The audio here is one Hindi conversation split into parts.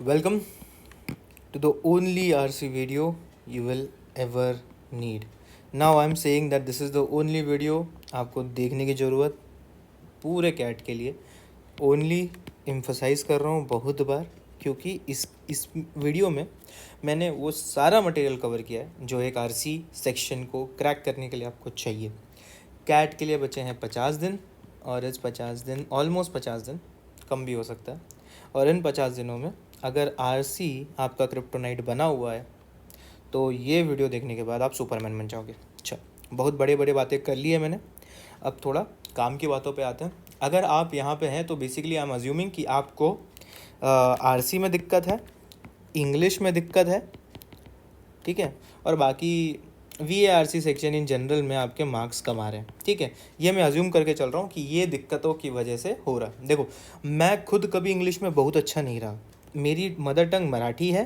Welcome to the only RC video you will ever need. Now I'm saying that this is the only video आपको देखने की ज़रूरत पूरे कैट के लिए ओनली एम्फसाइज कर रहा हूँ बहुत बार, क्योंकि इस वीडियो में मैंने वो सारा मटेरियल कवर किया है जो एक आरसी सेक्शन को क्रैक करने के लिए आपको चाहिए। कैट के लिए बचे हैं 50 दिन, और इस 50 दिन ऑलमोस्ट 50 दिन कम भी हो सकता है, और इन 50 दिनों में अगर आरसी आपका क्रिप्टोनाइट बना हुआ है तो ये वीडियो देखने के बाद आप सुपरमैन बन जाओगे। अच्छा, बहुत बड़े बड़े बातें कर ली है मैंने, अब थोड़ा काम की बातों पे आते हैं। अगर आप यहाँ पे हैं तो बेसिकली आई एम अज्यूमिंग कि आपको आरसी में दिक्कत है, इंग्लिश में दिक्कत है, ठीक है, और बाकी VARC सेक्शन इन जनरल में आपके मार्क्स कम आ रहे हैं, ठीक है। ये मैं अज्यूम करके चल रहा हूँ कि ये दिक्कतों की वजह से हो रहा है। देखो, मैं खुद कभी इंग्लिश में बहुत अच्छा नहीं रहा, मेरी मदर टंग मराठी है,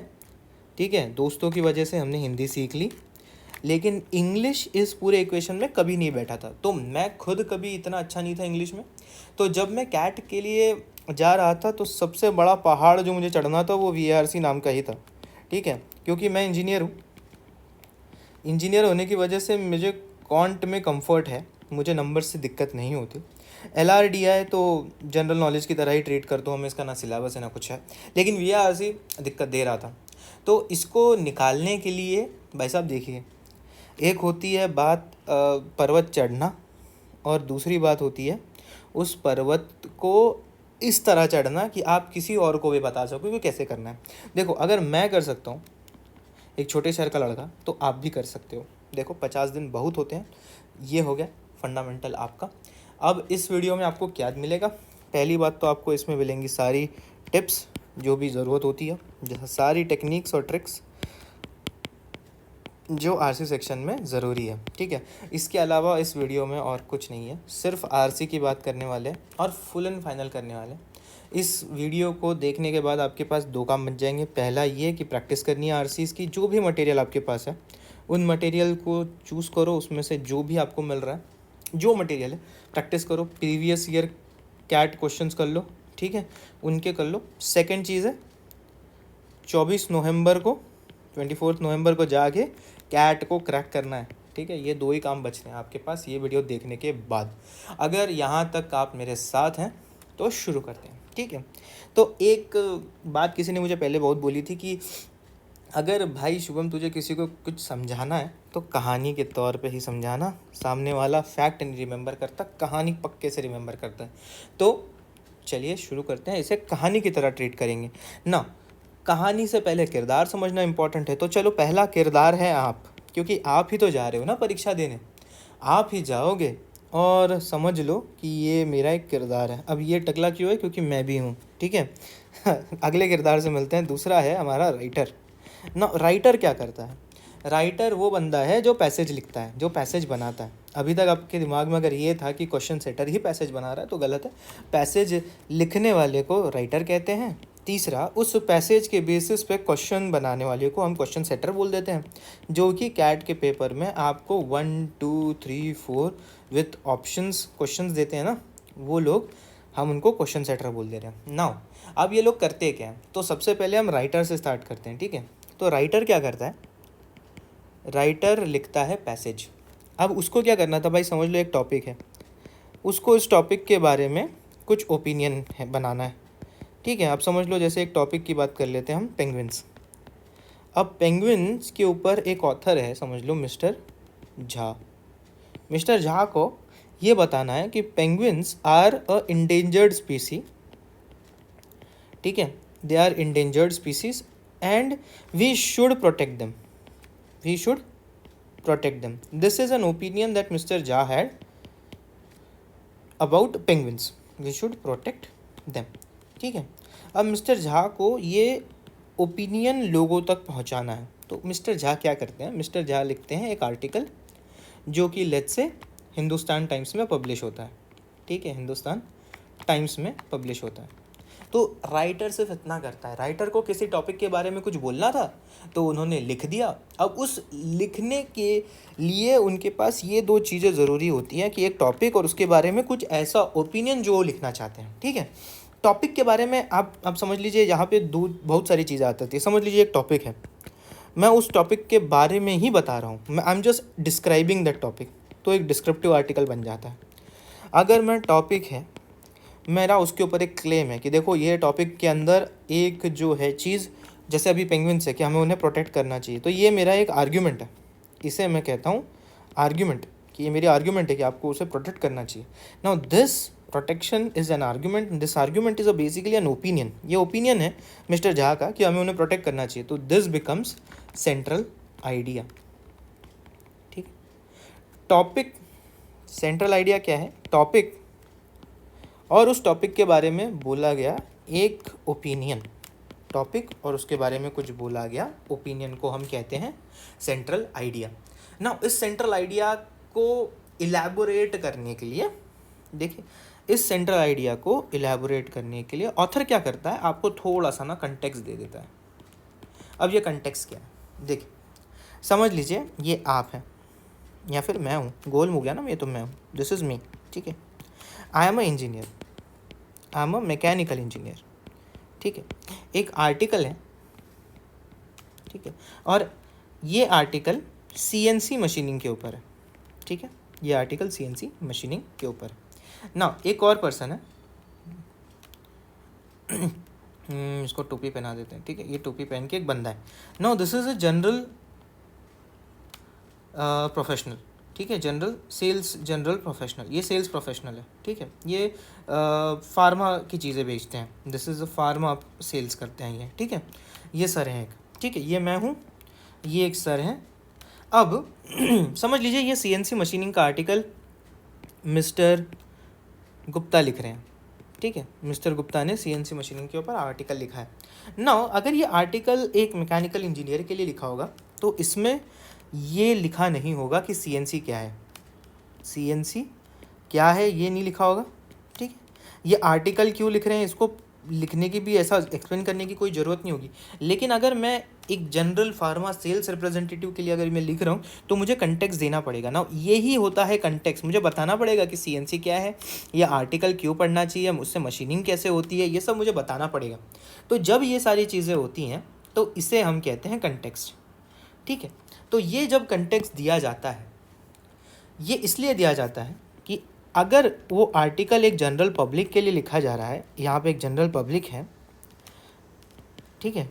ठीक है, दोस्तों की वजह से हमने हिंदी सीख ली, लेकिन इंग्लिश इस पूरे इक्वेशन में कभी नहीं बैठा था। तो मैं खुद कभी इतना अच्छा नहीं था इंग्लिश में। तो जब मैं कैट के लिए जा रहा था तो सबसे बड़ा पहाड़ जो मुझे चढ़ना था वो VARC नाम का ही था, ठीक है, क्योंकि मैं इंजीनियर हूँ। इंजीनियर होने की वजह से मुझे क्वांट में कंफर्ट है, मुझे नंबर से दिक्कत नहीं होती। LRDI तो जनरल नॉलेज की तरह ही ट्रीट करता हूँ मैं, इसका ना सिलेबस है ना कुछ है, लेकिन VARC दिक्कत दे रहा था। तो इसको निकालने के लिए भाई साहब देखिए, एक होती है बात पर्वत चढ़ना, और दूसरी बात होती है उस पर्वत को इस तरह चढ़ना कि आप किसी और को भी बता सको कि कैसे करना है। देखो, अगर मैं कर सकता हूँ एक छोटे शहर का लड़का, तो आप भी कर सकते हो। देखो, 50 दिन बहुत होते हैं। ये हो गया फंडामेंटल आपका। अब इस वीडियो में आपको क्या मिलेगा? पहली बात तो आपको इसमें मिलेंगी सारी टिप्स जो भी ज़रूरत होती है, जैसे सारी टेक्निक्स और ट्रिक्स जो आरसी सेक्शन में ज़रूरी है, ठीक है। इसके अलावा इस वीडियो में और कुछ नहीं है, सिर्फ आरसी की बात करने वाले और फुल एंड फाइनल करने वाले। इस वीडियो को देखने के बाद आपके पास दो काम बन जाएंगे। पहला ये कि प्रैक्टिस करनी है आरसीज़ की, जो भी मटेरियल आपके पास है उन मटेरियल को चूज़ करो, उसमें से जो भी आपको मिल रहा है, जो मटेरियल है प्रैक्टिस करो। प्रीवियस ईयर कैट क्वेश्चंस कर लो, ठीक है, उनके कर लो। सेकेंड चीज़ है 24 नवंबर को 24 नवंबर को जाके कैट को क्रैक करना है, ठीक है। ये दो ही काम बच रहे हैं आपके पास ये वीडियो देखने के बाद। अगर यहाँ तक आप मेरे साथ हैं तो शुरू करते हैं, ठीक है। तो एक बात किसी ने मुझे पहले बहुत बोली थी कि अगर भाई शुभम तुझे किसी को कुछ समझाना है तो कहानी के तौर पे ही समझाना, सामने वाला फैक्ट नहीं रिमेंबर करता, कहानी पक्के से रिमेंबर करता है। तो चलिए शुरू करते हैं, इसे कहानी की तरह ट्रीट करेंगे ना। कहानी से पहले किरदार समझना इंपॉर्टेंट है, तो चलो पहला किरदार है आप, क्योंकि आप ही तो जा रहे हो ना परीक्षा देने, आप ही जाओगे, और समझ लो कि ये मेरा एक किरदार है। अब ये टकला क्यों है? क्योंकि मैं भी हूँ, ठीक है। अगले किरदार से मिलते हैं। दूसरा है हमारा राइटर ना। राइटर क्या करता है? राइटर वो बंदा है जो पैसेज लिखता है, जो पैसेज बनाता है। अभी तक आपके दिमाग में अगर ये था कि क्वेश्चन सेटर ही पैसेज बना रहा है तो गलत है। पैसेज लिखने वाले को राइटर कहते हैं। तीसरा, उस पैसेज के बेसिस पे क्वेश्चन बनाने वाले को हम क्वेश्चन सेटर बोल देते हैं, जो कि कैट के पेपर में आपको 1 2 3 4 विथ ऑप्शंस क्वेश्चंस देते हैं ना, वो लोग, हम उनको क्वेश्चन सेटर बोल दे रहे हैं। नाउ अब ये लोग करते क्या हैं? तो सबसे पहले हम राइटर से स्टार्ट करते हैं, ठीक है। तो राइटर क्या करता है? राइटर लिखता है पैसेज। अब उसको क्या करना था भाई? समझ लो एक टॉपिक है, उसको इस टॉपिक के बारे में कुछ ओपिनियन है बनाना है, ठीक है। आप समझ लो जैसे एक टॉपिक की बात कर लेते हैं हम, पेंगुइन्स। अब पेंगुइन्स के ऊपर एक ऑथर है, समझ लो मिस्टर झा। मिस्टर झा को ये बताना है कि penguins are a endangered species, ठीक है, they are endangered species and we should protect them, वी शुड protect them. This is an opinion that Mr. Jha had about penguins. We should protect them. ठीक है। अब मिस्टर झा को ये ओपिनियन लोगों तक पहुंचाना है, तो मिस्टर झा क्या करते हैं? मिस्टर झा लिखते हैं एक आर्टिकल जो कि लेट्स से हिंदुस्तान टाइम्स में पब्लिश होता है, ठीक है, हिंदुस्तान टाइम्स में पब्लिश होता है। तो राइटर सिर्फ इतना करता है, राइटर को किसी टॉपिक के बारे में कुछ बोलना था तो उन्होंने लिख दिया। अब उस लिखने के लिए उनके पास ये दो चीज़ें ज़रूरी होती हैं कि एक टॉपिक और उसके बारे में कुछ ऐसा ओपिनियन जो वो लिखना चाहते हैं, ठीक है। टॉपिक के बारे में आप समझ लीजिए, यहाँ पे बहुत सारी चीज़ें आती है। समझ लीजिए एक टॉपिक है, मैं उस टॉपिक के बारे में ही बता रहा हूँ, मैं I am just describing that topic, तो एक डिस्क्रिप्टिव आर्टिकल बन जाता है। अगर मैं टॉपिक है, मेरा उसके ऊपर एक क्लेम है कि देखो ये टॉपिक के अंदर एक जो है चीज़, जैसे अभी पेंगुइन्स है कि हमें उन्हें प्रोटेक्ट करना चाहिए, तो ये मेरा एक आर्ग्यूमेंट है, इसे मैं कहता हूँ आर्ग्यूमेंट, कि ये मेरी आर्ग्यूमेंट है कि आपको उसे प्रोटेक्ट करना चाहिए। Now this protection is an argument, this argument is a basically an opinion, ये ओपिनियन है मिस्टर झा का कि हमें उन्हें प्रोटेक्ट करना चाहिए, तो दिस बिकम्स सेंट्रल आइडिया। ठीक, टॉपिक, सेंट्रल आइडिया क्या है? टॉपिक और उस टॉपिक के बारे में बोला गया एक ओपिनियन, टॉपिक और उसके बारे में कुछ बोला गया ओपिनियन को हम कहते हैं सेंट्रल आइडिया। ना इस सेंट्रल आइडिया को इलैबोरेट करने के लिए, देखिए इस सेंट्रल आइडिया को इलैबोरेट करने के लिए ऑथर क्या करता है, आपको थोड़ा सा ना कंटेक्स्ट दे देता है। अब ये कंटेक्स्ट क्या है? देखिए समझ लीजिए ये आप हैं या फिर मैं हूँ, गोल हो गया ना, ये तो मैं हूँ, दिस इज़ मी। ठीक है, I am a engineer, I am a mechanical engineer. ठीक है, एक आर्टिकल है, ठीक है, और ये आर्टिकल सीएनसी मशीनिंग के ऊपर है। ठीक है, ये आर्टिकल सीएनसी मशीनिंग के ऊपर है। ना एक और पर्सन है, इसको टोपी पहना देते हैं। ठीक है, ये टोपी पहन के एक बंदा है। No this is a general professional. ठीक है, जनरल प्रोफेशनल, ये सेल्स प्रोफेशनल है। ठीक है, ये फार्मा की चीज़ें बेचते हैं, this is a pharma sales करते हैं ये। ठीक है, ये सर हैं एक, ठीक है, ये मैं हूँ, ये एक सर हैं। अब समझ लीजिए ये सीएनसी मशीनिंग का आर्टिकल मिस्टर गुप्ता लिख रहे हैं। ठीक है, मिस्टर गुप्ता ने सीएनसी मशीनिंग के ऊपर आर्टिकल लिखा है। नाउ अगर ये आर्टिकल एक मैकेनिकल इंजीनियर के लिए लिखा होगा तो इसमें ये लिखा नहीं होगा कि सीएनसी क्या है, सीएनसी क्या है ये नहीं लिखा होगा। ठीक है, ये आर्टिकल क्यों लिख रहे हैं, इसको लिखने की भी ऐसा एक्सप्लेन करने की कोई ज़रूरत नहीं होगी। लेकिन अगर मैं एक जनरल फार्मा सेल्स रिप्रेजेंटेटिव के लिए अगर मैं लिख रहा हूँ तो मुझे कंटेक्स्ट देना पड़ेगा ना, यही होता है कंटेक्स्ट। मुझे बताना पड़ेगा कि सीएनसी क्या है, ये आर्टिकल क्यों पढ़ना चाहिए, उससे मशीनिंग कैसे होती है, ये सब मुझे बताना पड़ेगा। तो जब ये सारी चीज़ें होती हैं तो इसे हम कहते हैं कंटेक्स्ट। ठीक है, तो ये जब कंटेक्स्ट दिया जाता है, ये इसलिए दिया जाता है कि अगर वो आर्टिकल एक जनरल पब्लिक के लिए लिखा जा रहा है, यहाँ पे एक जनरल पब्लिक है, ठीक है,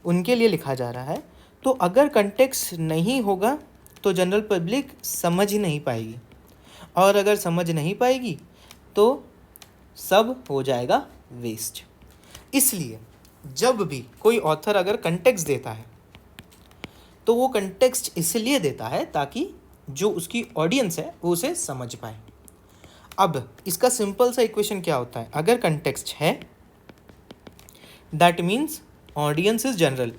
उनके लिए लिखा जा रहा है, तो अगर कंटेक्स्ट नहीं होगा तो जनरल पब्लिक समझ ही नहीं पाएगी, और अगर समझ नहीं पाएगी तो सब हो जाएगा वेस्ट। इसलिए जब भी कोई ऑथर अगर कंटेक्स्ट देता है तो वो कंटेक्स्ट इसलिए देता है ताकि जो उसकी ऑडियंस है वो उसे समझ पाए। अब इसका सिंपल सा इक्वेशन क्या होता है, अगर कंटेक्स्ट है that means audience is general.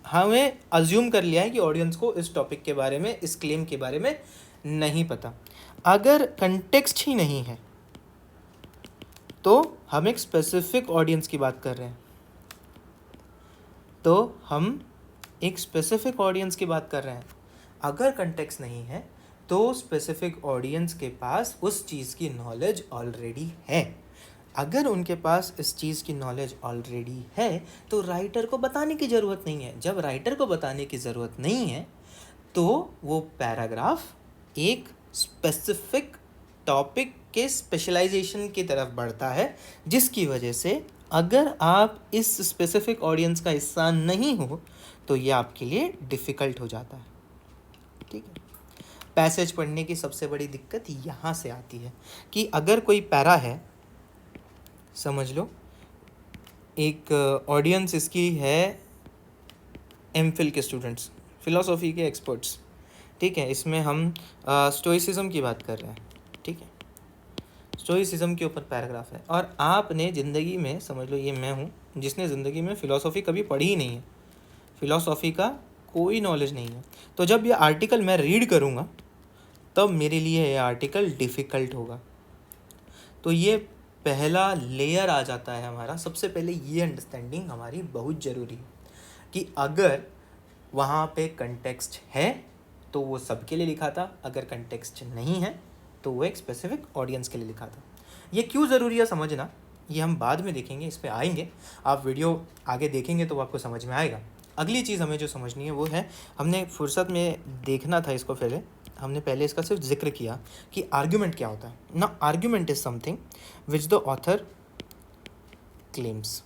हमें अज्यूम कर लिया है कि ऑडियंस को इस टॉपिक के बारे में, इस क्लेम के बारे में नहीं पता। अगर कंटेक्स्ट ही नहीं है तो हम एक स्पेसिफिक ऑडियंस की बात कर रहे हैं, तो हम एक स्पेसिफिक ऑडियंस की बात कर रहे हैं। अगर कंटेक्स्ट नहीं है तो स्पेसिफिक ऑडियंस के पास उस चीज़ की नॉलेज ऑलरेडी है। अगर उनके पास इस चीज़ की नॉलेज ऑलरेडी है तो राइटर को बताने की ज़रूरत नहीं है। जब राइटर को बताने की ज़रूरत नहीं है तो वो पैराग्राफ एक स्पेसिफिक टॉपिक के स्पेशलाइजेशन की तरफ बढ़ता है, जिसकी वजह से अगर आप इस स्पेसिफिक ऑडियंस का हिस्सा नहीं हो तो ये आपके लिए डिफ़िकल्ट हो जाता है। ठीक है, पैसेज पढ़ने की सबसे बड़ी दिक्कत यहाँ से आती है कि अगर कोई पैरा है, समझ लो एक ऑडियंस इसकी है एमफिल के स्टूडेंट्स, फ़िलॉसफी के एक्सपर्ट्स। ठीक है, इसमें हम स्टोइसिज्म की बात कर रहे हैं। ठीक है, स्टोइसिज्म के ऊपर पैराग्राफ है, और आपने ज़िंदगी में, समझ लो ये मैं हूँ जिसने ज़िंदगी में फ़िलॉसफी कभी पढ़ी ही नहीं है, फ़िलॉसफी का कोई नॉलेज नहीं है, तो जब ये आर्टिकल मैं रीड करूँगा तब मेरे लिए ये आर्टिकल डिफ़िकल्ट होगा। तो ये पहला लेयर आ जाता है हमारा। सबसे पहले ये अंडरस्टैंडिंग हमारी बहुत ज़रूरी है कि अगर वहाँ पे कंटेक्स्ट है तो वो सबके लिए लिखा था, अगर कंटेक्स्ट नहीं है तो वो एक स्पेसिफिक ऑडियंस के लिए लिखा था। ये क्यों ज़रूरी है समझना, ये हम बाद में देखेंगे, इस पे आएंगे। आप वीडियो आगे देखेंगे तो वो आपको समझ में आएगा। अगली चीज़ हमें जो समझनी है वो है, हमने फुर्सत में देखना था इसको पहले, हमने पहले इसका सिर्फ जिक्र किया कि आर्ग्यूमेंट क्या होता है ना। Argument is something which the author claims.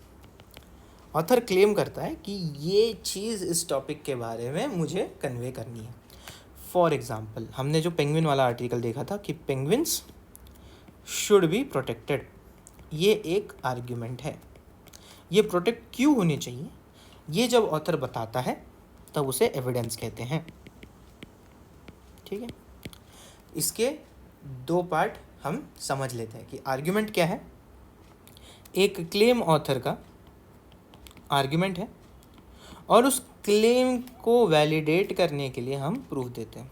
Author claim करता है कि ये चीज़ इस टॉपिक के बारे में मुझे कन्वे करनी है। फॉर एग्जाम्पल, हमने जो पेंगुइन वाला आर्टिकल देखा था कि पेंगुइन्स शुड बी प्रोटेक्टेड, ये एक आर्ग्यूमेंट है। ये प्रोटेक्ट क्यों होने चाहिए, ये जब ऑथर बताता है तब उसे एविडेंस कहते हैं। ठीक है, इसके दो पार्ट हम समझ लेते हैं कि आर्ग्यूमेंट क्या है। एक क्लेम ऑथर का आर्ग्यूमेंट है और उस क्लेम को वैलिडेट करने के लिए हम प्रूफ देते हैं।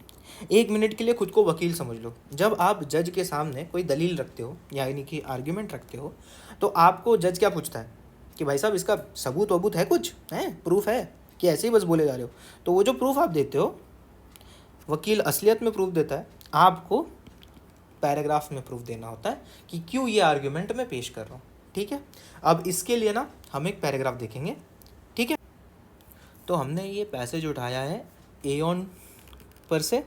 1 मिनट के लिए खुद को वकील समझ लो। जब आप जज के सामने कोई दलील रखते हो यानी कि आर्ग्यूमेंट रखते हो, तो आपको जज क्या पूछता है कि भाई साहब इसका सबूत वबूत है, कुछ है, प्रूफ है, कि ऐसे ही बस बोले जा रहे हो। तो वो जो प्रूफ आप देते हो, वकील असलियत में प्रूफ देता है, आपको पैराग्राफ में प्रूफ देना होता है कि क्यों ये आर्ग्यूमेंट मैं पेश कर रहा हूँ। ठीक है, अब इसके लिए ना हम एक पैराग्राफ देखेंगे। ठीक है, तो हमने ये पैसेज उठाया है एओन पर से,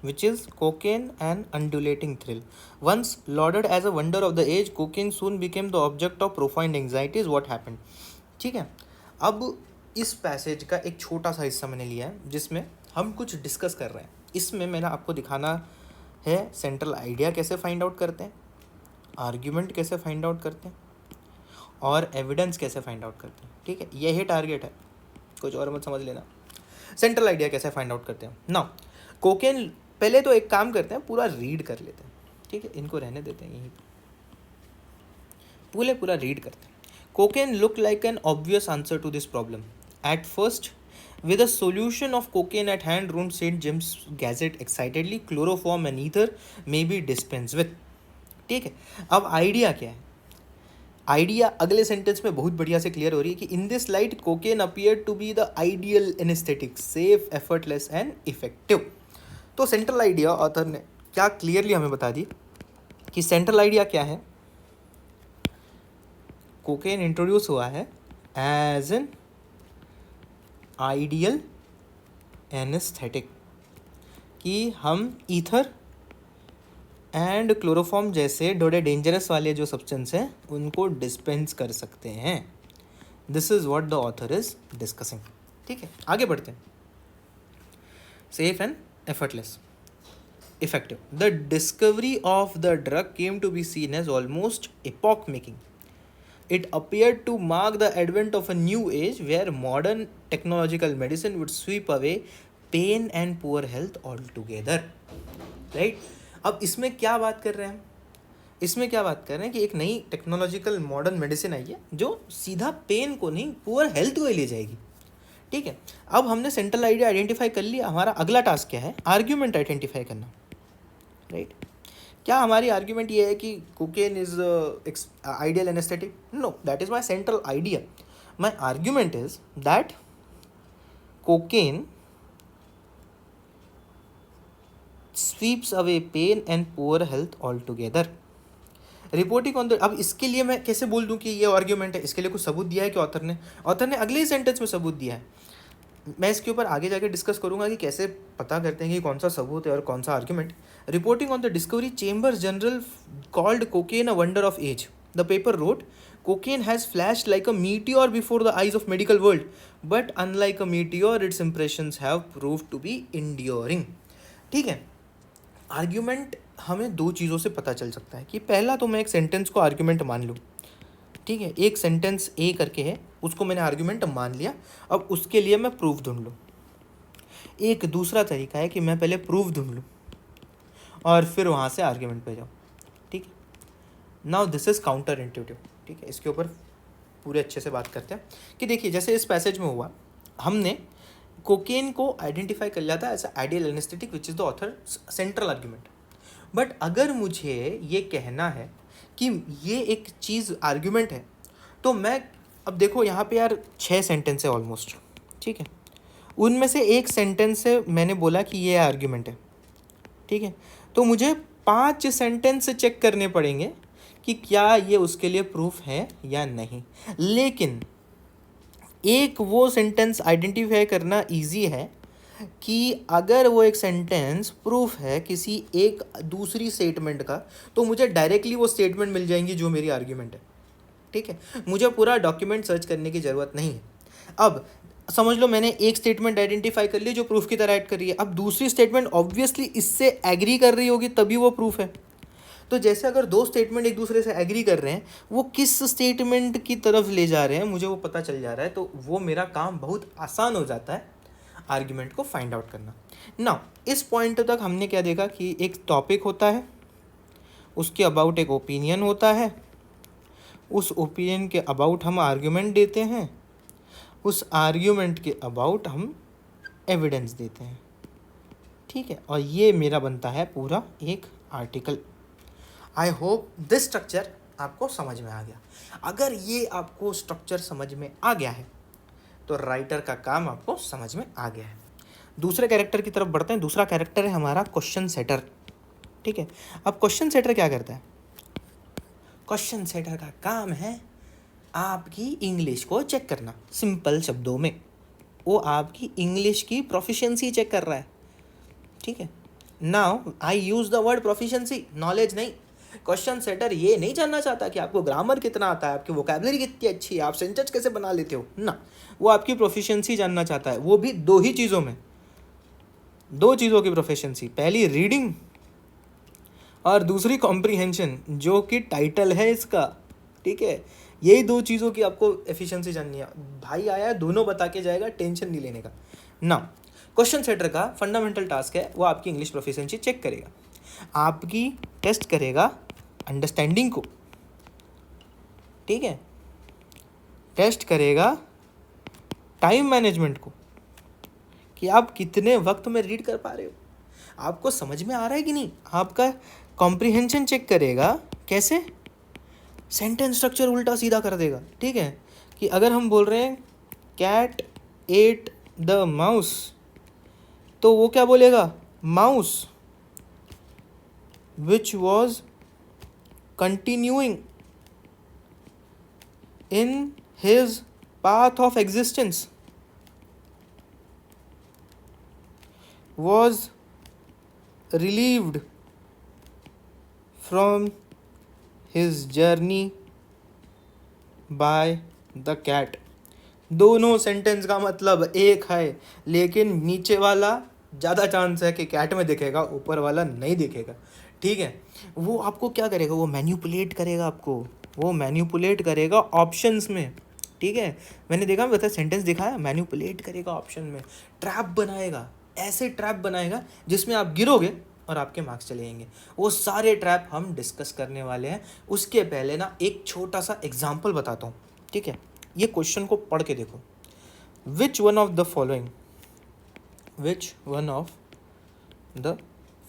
which is cocaine and undulating thrill. Once lauded as a wonder of the age, cocaine soon became the object of profound anxiety. Is what happened. ठीक है, अब इस पैसेज का एक छोटा सा हिस्सा मैंने लिया है जिसमें हम कुछ डिस्कस कर रहे हैं। इसमें मैंने आपको दिखाना है सेंट्रल आइडिया कैसे फाइंड आउट करते हैं, आर्ग्यूमेंट कैसे फाइंड आउट करते हैं और एविडेंस कैसे फाइंड आउट करते हैं। ठीक है, यही टारगेट है, कुछ और मत समझ लेना। सेंट्रल आइडिया कैसे फाइंड आउट करते हैं ना। कोकेन, पहले तो एक काम करते हैं, पूरा रीड कर लेते हैं। ठीक है, इनको रहने देते हैं यहीं, पूरा रीड करते हैं। Cocaine look like an obvious answer to this problem at first. With a solution of cocaine at hand, ruined St. James Gazette excitedly, chloroform and ether may be dispensed with. ठीक है, अब आइडिया क्या है। आइडिया अगले सेंटेंस में बहुत बढ़िया से क्लियर हो रही है कि in this light cocaine appear to be the ideal anaesthetic, safe, effortless and effective. तो सेंट्रल आइडिया ऑथर ने क्या क्लियरली हमें बता दी कि सेंट्रल आइडिया क्या है। कोकेन इंट्रोड्यूस हुआ है एज एन आइडियल एनेस्थेटिक, कि हम ईथर एंड क्लोरोफॉर्म जैसे थोड़े डेंजरस वाले जो सब्सटेंस हैं उनको डिस्पेंस कर सकते हैं। This is what the author is discussing. ठीक है, आगे बढ़ते हैं। Safe and effortless, effective. The discovery of the drug came to be seen as almost epoch-making. It appeared to mark the advent of a new age where modern technological medicine would sweep away pain and poor health altogether. Right? अब इसमें क्या बात कर रहे हैं हम? इसमें क्या बात कर रहे हैं कि एक नई टेक्नोलॉजिकल मॉडर्न मेडिसिन आई है जो सीधा पेन को नहीं, पुअर हेल्थ को ही ले जाएगी। ठीक है, अब हमने सेंट्रल आइडिया आइडेंटिफाई कर लिया। हमारा अगला टास्क क्या है, आर्ग्यूमेंट आइडेंटिफाई करना। राइट, क्या हमारी आर्ग्यूमेंट ये है कि cocaine is ideal anaesthetic? No, that is my central idea. My argument is that cocaine sweeps away pain and poor health all together. Reporting on the, अब इसके लिए मैं कैसे बोल दूं कि ये आर्ग्यूमेंट है? इसके लिए कुछ सबूत दिया है कि ऑथर ने अगले ही सेंटेंस में सबूत दिया है। मैं इसके ऊपर आगे जाके डिस्कस करूंगा कि कैसे पता करते हैं कि कौन सा सबूत है और कौन सा argument. Reporting on the discovery, Chambers journal called cocaine a wonder of age. The paper wrote, cocaine has flashed like a meteor before the eyes of medical world, but unlike a meteor its impressions have proved to be enduring. ठीक है, आर्ग्यूमेंट हमें दो चीज़ों से पता चल सकता है कि पहला तो मैं एक सेंटेंस को आर्ग्यूमेंट मान लूँ। ठीक है, एक सेंटेंस ए करके है, उसको मैंने आर्ग्यूमेंट मान लिया, अब उसके लिए मैं प्रूफ ढूंढ लूँ। एक दूसरा तरीका है कि मैं पहले प्रूफ ढूंढ लूँ और फिर वहाँ से आर्ग्यूमेंट पे जाऊँ। ठीक है, now this is counter intuitive. ठीक है, इसके ऊपर पूरे अच्छे से बात करते हैं कि देखिए जैसे इस पैसेज में हुआ, हमने कोकेन को आइडेंटिफाई कर लिया था as ideal anaesthetic which is the author central argument. But अगर मुझे ये कहना है कि ये एक चीज़ आर्ग्यूमेंट है, तो मैं अब देखो यहाँ पे यार 6 सेंटेंस है ऑलमोस्ट। ठीक है, उनमें से एक सेंटेंस से मैंने बोला कि ये आर्ग्यूमेंट है। ठीक है, तो मुझे 5 सेंटेंस चेक करने पड़ेंगे कि क्या ये उसके लिए प्रूफ है या नहीं। लेकिन एक वो सेंटेंस आइडेंटिफाई करना इजी है कि अगर वो एक सेंटेंस प्रूफ है किसी एक दूसरी स्टेटमेंट का, तो मुझे डायरेक्टली वो स्टेटमेंट मिल जाएंगी जो मेरी आर्ग्यूमेंट है। ठीक है, मुझे पूरा डॉक्यूमेंट सर्च करने की ज़रूरत नहीं है। अब समझ लो मैंने एक स्टेटमेंट आइडेंटिफाई कर ली जो प्रूफ की तरह ऐड कर रही है, अब दूसरी स्टेटमेंट ऑब्वियसली इससे एग्री कर रही होगी तभी वो प्रूफ है। तो जैसे अगर दो स्टेटमेंट एक दूसरे से एग्री कर रहे हैं, वो किस स्टेटमेंट की तरफ ले जा रहे हैं मुझे वो पता चल जा रहा है, तो वो मेरा काम बहुत आसान हो जाता है आर्ग्यूमेंट को फाइंड आउट करना। ना इस पॉइंट तक हमने क्या देखा कि एक टॉपिक होता है, उसके अबाउट एक ओपिनियन होता है, उस ओपिनियन के अबाउट हम आर्ग्यूमेंट देते हैं, उस आर्ग्यूमेंट के अबाउट हम एविडेंस देते हैं। ठीक है, और ये मेरा बनता है पूरा एक article. I hope this structure आपको समझ में आ गया। अगर ये आपको स्ट्रक्चर समझ में आ गया है तो राइटर का काम आपको समझ में आ गया है। दूसरे कैरेक्टर की तरफ बढ़ते हैं। दूसरा कैरेक्टर है हमारा क्वेश्चन सेटर। ठीक है, अब क्वेश्चन सेटर क्या करता है? क्वेश्चन सेटर का काम है आपकी इंग्लिश को चेक करना। सिंपल शब्दों में वो आपकी इंग्लिश की प्रोफिशिएंसी चेक कर रहा है। ठीक है, now I use the word proficiency, knowledge नहीं। क्वेश्चन सेटर ये नहीं जानना चाहता कि आपको ग्रामर कितना आता है, आपकी वोकैबुलरी कितनी अच्छी है, आप सेंटेंस कैसे बना लेते हो ना, वो आपकी प्रोफिशिएंसी जानना चाहता है। वो भी दो ही चीज़ों में, दो चीज़ों की प्रोफिशिएंसी, पहली रीडिंग और दूसरी कॉम्प्रीहेंशन, जो कि टाइटल है इसका। ठीक है, यही दो चीज़ों की आपको एफिशिएंसी जाननी है। भाई आया दोनों बता के जाएगा, टेंशन नहीं लेने का ना। क्वेश्चन सेटर का फंडामेंटल टास्क है वो आपकी इंग्लिश प्रोफिशिएंसी चेक करेगा, आपकी टेस्ट करेगा अंडरस्टैंडिंग को। ठीक है, टेस्ट करेगा टाइम मैनेजमेंट को, कि आप कितने वक्त में रीड कर पा रहे हो, आपको समझ में आ रहा है कि नहीं। आपका कॉम्प्रिहेंशन चेक करेगा, कैसे? सेंटेंस स्ट्रक्चर उल्टा सीधा कर देगा। ठीक है, कि अगर हम बोल रहे हैं कैट एट द माउस, तो वो क्या बोलेगा? Mouse which was continuing in his path of existence was relieved from his journey by the cat। दोनों सेंटेंस का मतलब एक है, लेकिन नीचे वाला ज़्यादा चांस है कि कैट में दिखेगा, ऊपर वाला नहीं दिखेगा। ठीक है, वो आपको क्या करेगा? वो मैन्युपुलेट करेगा आपको, वो मैन्युपुलेट करेगा ऑप्शंस में। ठीक है, मैंने देखा, मैं बता सेंटेंस दिखाया, मैन्युपुलेट करेगा ऑप्शन में, ट्रैप बनाएगा, ऐसे ट्रैप बनाएगा जिसमें आप गिरोगे और आपके मार्क्स चले जाएंगे। वो सारे ट्रैप हम डिस्कस करने वाले हैं। उसके पहले ना एक छोटा सा एग्जांपल बताता हूँ। ठीक है, ये क्वेश्चन को पढ़ के देखो। Which one of the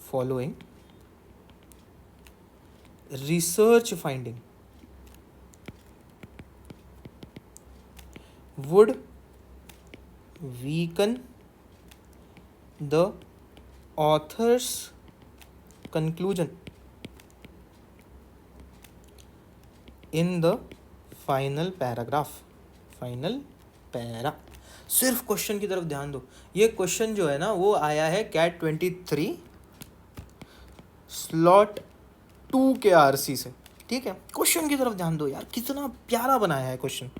following research finding would weaken the author's conclusion in the final paragraph। Final para, सिर्फ क्वेश्चन की तरफ ध्यान दो। ये क्वेश्चन जो है ना वो आया है कैट 23 स्लॉट 2 के आरसी से। ठीक है, क्वेश्चन की तरफ ध्यान दो यार, कितना प्यारा बनाया है क्वेश्चन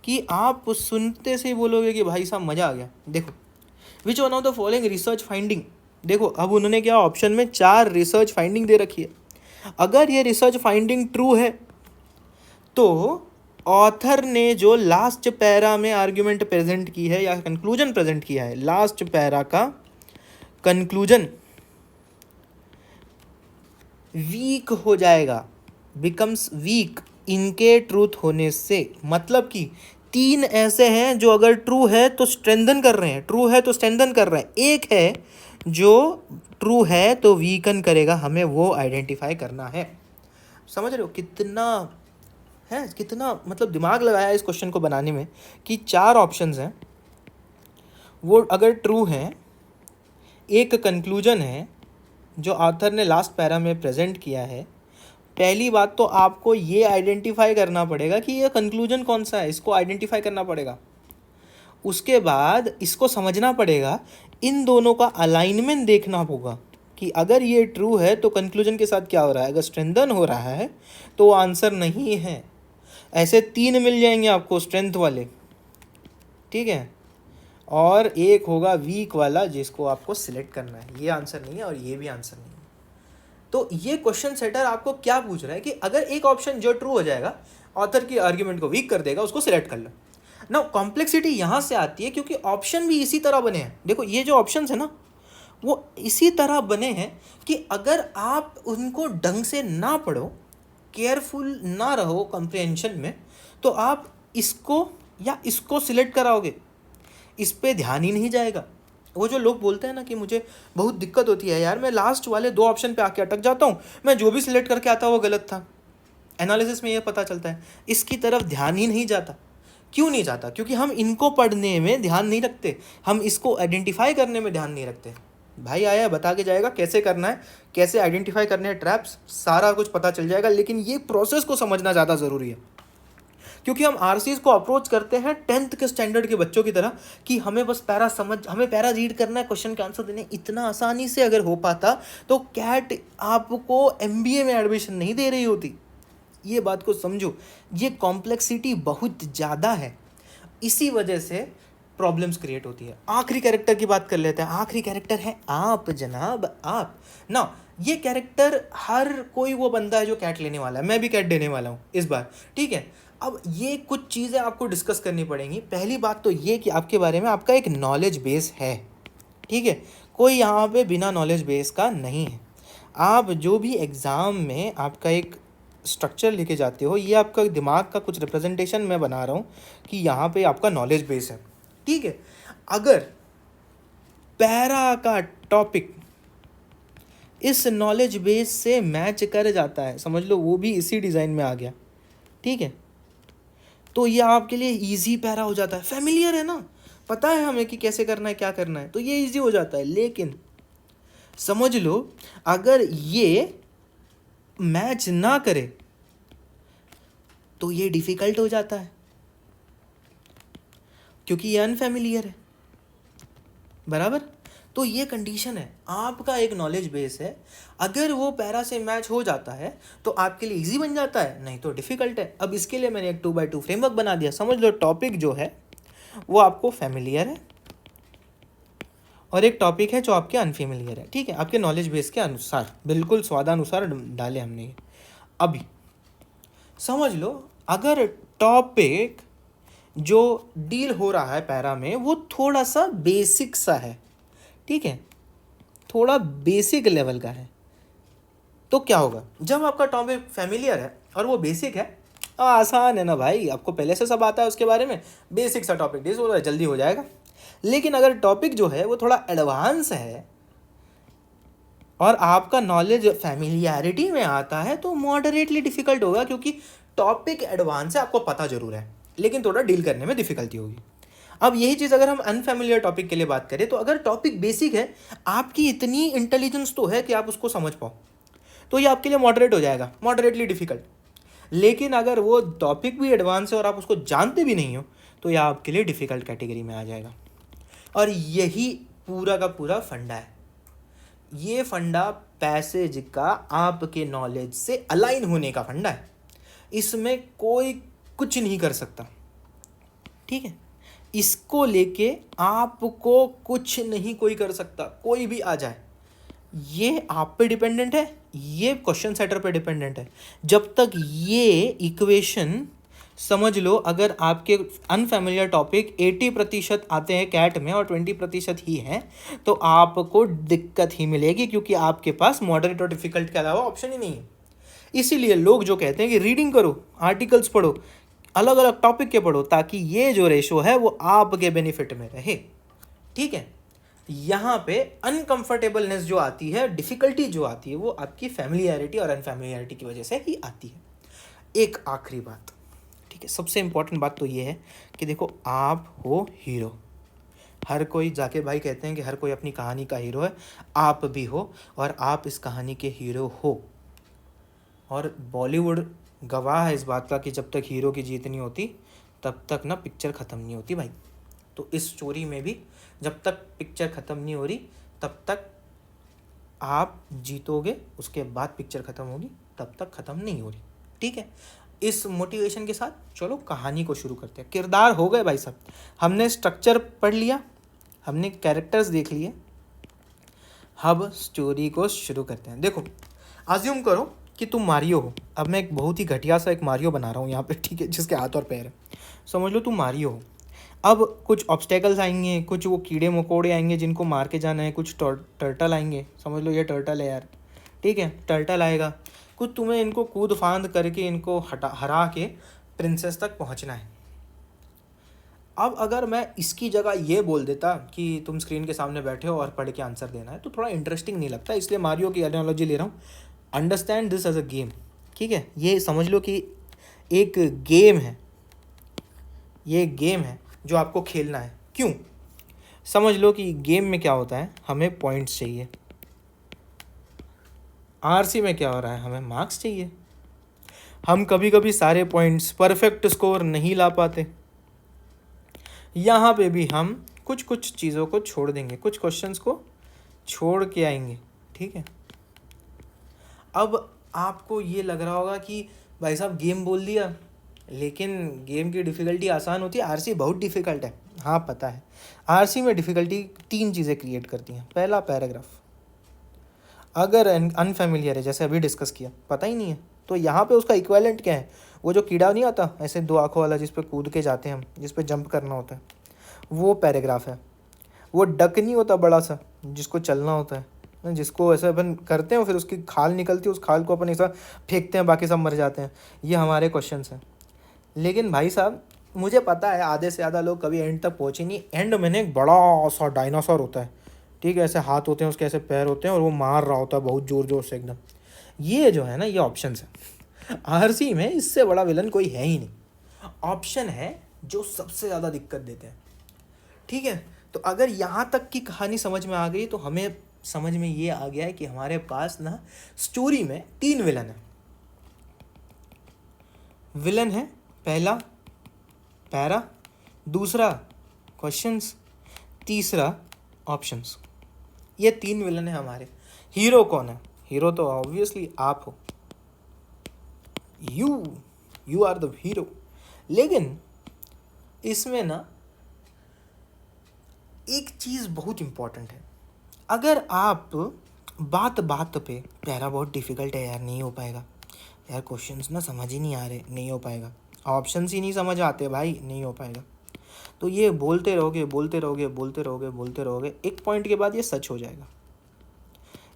कि आप सुनते से ही बोलोगे कि भाई साहब मज़ा आ गया। देखो, which one of the following research finding, देखो अब उन्होंने क्या ऑप्शन में 4 रिसर्च फाइंडिंग दे रखी है। अगर ये रिसर्च फाइंडिंग ट्रू है तो ऑथर ने जो लास्ट पैरा में आर्ग्यूमेंट प्रेजेंट की है या कंक्लूजन प्रेजेंट किया है, लास्ट पैरा का कंक्लूजन वीक हो जाएगा, बिकम्स वीक इनके ट्रूथ होने से। मतलब कि 3 ऐसे हैं जो अगर ट्रू है तो स्ट्रेंथन कर रहे हैं, ट्रू है तो स्ट्रेंथन कर रहे हैं, एक है जो ट्रू है तो वीकन करेगा, हमें वो आइडेंटिफाई करना है। समझ रहे हो कितना है, कितना मतलब दिमाग लगाया है इस क्वेश्चन को बनाने में, कि 4 ऑप्शंस हैं, वो अगर ट्रू हैं, एक कंक्लूजन है जो ऑथर ने लास्ट पैरा में प्रेजेंट किया है, पहली बात तो आपको ये आइडेंटिफाई करना पड़ेगा कि ये कंक्लूजन कौन सा है, इसको आइडेंटिफाई करना पड़ेगा। उसके बाद इसको समझना पड़ेगा, इन दोनों का अलाइनमेंट देखना होगा कि अगर ये ट्रू है तो कंक्लूजन के साथ क्या हो रहा है। अगर स्ट्रेंथन हो रहा है तो वो आंसर नहीं है। ऐसे 3 मिल जाएंगे आपको स्ट्रेंथ वाले, ठीक है, और एक होगा वीक वाला जिसको आपको सिलेक्ट करना है। ये आंसर नहीं है और ये भी आंसर नहीं है। तो ये क्वेश्चन सेटर आपको क्या पूछ रहा है कि अगर एक ऑप्शन जो ट्रू हो जाएगा, ऑथर की आर्ग्यूमेंट को वीक कर देगा, उसको सिलेक्ट कर लो ना। कॉम्प्लेक्सिटी यहाँ से आती है क्योंकि ऑप्शन भी इसी तरह बने हैं। देखो ये जो ऑप्शन है ना, वो इसी तरह बने हैं कि अगर आप उनको ढंग से ना पढ़ो, केयरफुल ना रहो कंप्रिहेंशन में, तो आप इसको या इसको सिलेक्ट कराओगे, इस पे ध्यान ही नहीं जाएगा। वो जो लोग बोलते हैं ना कि मुझे बहुत दिक्कत होती है यार, मैं लास्ट वाले 2 ऑप्शन पे आके अटक जाता हूँ, मैं जो भी सिलेक्ट करके आता वो गलत था। एनालिसिस में ये पता चलता है, इसकी तरफ ध्यान ही नहीं जाता। क्यों नहीं जाता? क्योंकि हम इनको पढ़ने में ध्यान नहीं रखते, हम इसको आइडेंटिफाई करने में ध्यान नहीं रखते। भाई आया बता के जाएगा कैसे करना है, कैसे आइडेंटिफाई करने हैं ट्रैप्स, सारा कुछ पता चल जाएगा। लेकिन ये प्रोसेस को समझना ज़्यादा ज़रूरी है, क्योंकि हम आरसीज को अप्रोच करते हैं 10th के स्टैंडर्ड के बच्चों की तरह कि हमें बस हमें पैरा रीड करना है, क्वेश्चन के आंसर देने। इतना आसानी से अगर हो पाता तो कैट आपको एमबीए में एडमिशन नहीं दे रही होती। ये बात को समझो, ये कॉम्प्लेक्सिटी बहुत ज़्यादा है, इसी वजह से प्रॉब्लम्स क्रिएट होती है। आखिरी कैरेक्टर की बात कर लेते हैं। आखिरी कैरेक्टर है आप जनाब, आप ना। ये कैरेक्टर हर कोई वो बंदा है जो कैट लेने वाला है, मैं भी कैट देने वाला हूँ इस बार, ठीक है। अब ये कुछ चीज़ें आपको डिस्कस करनी पड़ेंगी। पहली बात तो ये कि आपके बारे में आपका एक नॉलेज बेस है, ठीक है। कोई यहाँ पे बिना नॉलेज बेस का नहीं है। आप जो भी एग्ज़ाम में आपका एक स्ट्रक्चर लेके जाते हो, ये आपका दिमाग का कुछ रिप्रेजेंटेशन मैं बना रहा हूँ कि यहाँ पे आपका नॉलेज बेस है, ठीक है। अगर पैरा का टॉपिक इस नॉलेज बेस से मैच कर जाता है, समझ लो वो भी इसी डिज़ाइन में आ गया, ठीक है, तो ये आपके लिए इजी पैरा हो जाता है। फैमिलियर है ना, पता है हमें कि कैसे करना है, क्या करना है, तो ये इजी हो जाता है। लेकिन समझ लो अगर ये मैच ना करे तो ये डिफ़िकल्ट हो जाता है, क्योंकि ये अनफैमिलियर है, बराबर। तो ये कंडीशन है, आपका एक नॉलेज बेस है, अगर वो पैरा से मैच हो जाता है तो आपके लिए इजी बन जाता है, नहीं तो डिफ़िकल्ट है। अब इसके लिए मैंने एक 2x2 फ्रेमवर्क बना दिया। समझ लो टॉपिक जो है वो आपको फैमिलियर है और एक टॉपिक है जो आपके अनफेमिलियर है, ठीक है, आपके नॉलेज बेस के अनुसार, बिल्कुल स्वादानुसार डाले हमने ये। अभी समझ लो अगर टॉपिक जो डील हो रहा है पैरा में वो थोड़ा सा बेसिक सा है, ठीक है, थोड़ा बेसिक लेवल का है, तो क्या होगा? जब आपका टॉपिक फैमिलियर है और वो बेसिक है, आसान है ना भाई, आपको पहले से सब आता है उसके बारे में, बेसिक सा टॉपिक डिस हो रहा है, जल्दी हो जाएगा। लेकिन अगर टॉपिक जो है वो थोड़ा एडवांस है और आपका नॉलेज फैमिलियरिटी में आता है तो मॉडरेटली डिफ़िकल्ट होगा, क्योंकि टॉपिक एडवांस है, आपको पता ज़रूर है, लेकिन थोड़ा डील करने में डिफ़िकल्टी होगी। अब यही चीज़ अगर हम अनफैमिलियर टॉपिक के लिए बात करें, तो अगर टॉपिक बेसिक है, आपकी इतनी इंटेलिजेंस तो है कि आप उसको समझ पाओ, तो ये आपके लिए मॉडरेट हो जाएगा, मॉडरेटली डिफ़िकल्ट। लेकिन अगर वो टॉपिक भी एडवांस है और आप उसको जानते भी नहीं हो, तो यह आपके लिए डिफ़िकल्ट कैटेगरी में आ जाएगा। और यही पूरा का पूरा फंडा है। ये फंडा पैसेज का आपके नॉलेज से अलाइन होने का फंडा है, इसमें कोई कुछ नहीं कर सकता, ठीक है। इसको लेके आपको कुछ नहीं कोई कर सकता, कोई भी आ जाए। ये आप पे डिपेंडेंट है, ये क्वेश्चन सेटर पे डिपेंडेंट है। जब तक ये इक्वेशन, समझ लो अगर आपके अनफैमिलियर टॉपिक 80% आते हैं कैट में और 20% ही हैं, तो आपको दिक्कत ही मिलेगी, क्योंकि आपके पास मॉडरेट और डिफ़िकल्ट के अलावा ऑप्शन ही नहीं है। इसीलिए लोग जो कहते हैं कि रीडिंग करो, आर्टिकल्स पढ़ो, अलग अलग टॉपिक के पढ़ो, ताकि ये जो रेशो है वो आपके बेनिफिट में रहे, ठीक है। यहाँ पे अनकंफर्टेबलनेस जो आती है, डिफ़िकल्टी जो आती है, वो आपकी फैमिलियरिटी और अनफैमिलियरिटी की वजह से ही आती है। एक आखिरी बात, ठीक है, सबसे इम्पोर्टेंट बात तो ये है कि देखो आप हो हीरो। हर कोई, जाके भाई कहते हैं कि हर कोई अपनी कहानी का हीरो है, आप भी हो और आप इस कहानी के हीरो हो। और बॉलीवुड गवाह है इस बात का कि जब तक हीरो की जीत नहीं होती तब तक ना पिक्चर ख़त्म नहीं होती भाई। तो इस स्टोरी में भी जब तक पिक्चर ख़त्म नहीं हो रही तब तक आप जीतोगे, उसके बाद पिक्चर ख़त्म होगी तब तक ख़त्म नहीं हो रही। ठीक है, इस मोटिवेशन के साथ चलो कहानी को शुरू करते हैं। किरदार हो गए भाई साहब, हमने स्ट्रक्चर पढ़ लिया, हमने कैरेक्टर्स देख लिए, अब स्टोरी को शुरू करते हैं। देखो, अज्यूम करो कि तुम मारियो हो। अब मैं एक बहुत ही घटिया सा एक मारियो बना रहा हूँ यहाँ पे, ठीक है, जिसके हाथ और पैर है। समझ लो तुम मारियो हो। अब कुछ ऑब्स्टेकल्स आएंगे, कुछ वो कीड़े मकोड़े आएंगे जिनको मार के जाना है, कुछ टर्टल आएंगे, समझ लो ये टर्टल है यार, ठीक है, टर्टल आएगा, कुछ तुम्हें इनको कूद फांद करके इनको हरा के प्रिंसेस तक पहुँचना है। अब अगर मैं इसकी जगह ये बोल देता कि तुम स्क्रीन के सामने बैठे हो और पढ़ के आंसर देना है, तो थोड़ा इंटरेस्टिंग नहीं लगता, इसलिए मारियो की एनालॉजी ले रहा हूँ। Understand this as a game, ठीक है, ये समझ लो कि एक गेम है, ये गेम है जो आपको खेलना है। क्यों? समझ लो कि गेम में क्या होता है, हमें पॉइंट्स चाहिए। आरसी में क्या हो रहा है, हमें मार्क्स चाहिए। हम कभी कभी सारे पॉइंट्स परफेक्ट स्कोर नहीं ला पाते, यहाँ पे भी हम कुछ कुछ चीज़ों को छोड़ देंगे, कुछ क्वेश्चंस को छोड़ के आएंगे। ठीक है, अब आपको ये लग रहा होगा कि भाई साहब गेम बोल दिया, लेकिन गेम की डिफ़िकल्टी आसान होती है, आरसी बहुत डिफ़िकल्ट है। हाँ पता है, आरसी में डिफ़िकल्टी 3 चीज़ें क्रिएट करती हैं। पहला, पैराग्राफ अगर अनफेमिलियर है, जैसे अभी डिस्कस किया, पता ही नहीं है, तो यहाँ पे उसका इक्विवेलेंट क्या है, वो जो कीड़ा नहीं आता ऐसे 2 आँखों वाला जिस पे कूद के जाते हैं हम, जिस पे जंप करना होता है, वो पैराग्राफ है। वो डक नहीं होता बड़ा सा जिसको चलना होता है, जिसको ऐसे अपन करते हैं, फिर उसकी खाल निकलती है, उस खाल को अपन ऐसा फेंकते हैं, बाकी सब मर जाते हैं। ये हमारे क्वेश्चंस हैं। लेकिन भाई साहब मुझे पता है आधे से ज़्यादा लोग कभी एंड तक पहुँचे नहीं। एंड में एक बड़ा सा डायनासोर होता है, ठीक है, ऐसे हाथ होते हैं उसके, ऐसे पैर होते हैं, और वो मार रहा होता है बहुत ज़ोर ज़ोर से एकदम। ये जो है ना, ये ऑप्शंस है। आरसी में इससे बड़ा विलन कोई है ही नहीं। ऑप्शन है जो सबसे ज़्यादा दिक्कत देते हैं। ठीक है, तो अगर यहाँ तक की कहानी समझ में आ गई तो हमें समझ में ये आ गया है कि हमारे पास ना स्टोरी में 3 विलन है। विलन है पहला पैरा, दूसरा क्वेश्चंस, तीसरा ऑप्शंस। ये 3 विलन है हमारे। हीरो कौन है? हीरो तो ऑब्वियसली आप हो, यू आर द हीरो। लेकिन इसमें ना एक चीज़ बहुत इम्पॉर्टेंट है। अगर आप बात बात पे पैरा बहुत डिफ़िकल्ट है यार, नहीं हो पाएगा यार, क्वेश्चंस ना समझ ही नहीं आ रहे, नहीं हो पाएगा, ऑप्शंस ही नहीं समझ आते भाई, नहीं हो पाएगा, तो ये बोलते रहोगे बोलते रहोगे बोलते रहोगे बोलते रहोगे, एक पॉइंट के बाद ये सच हो जाएगा।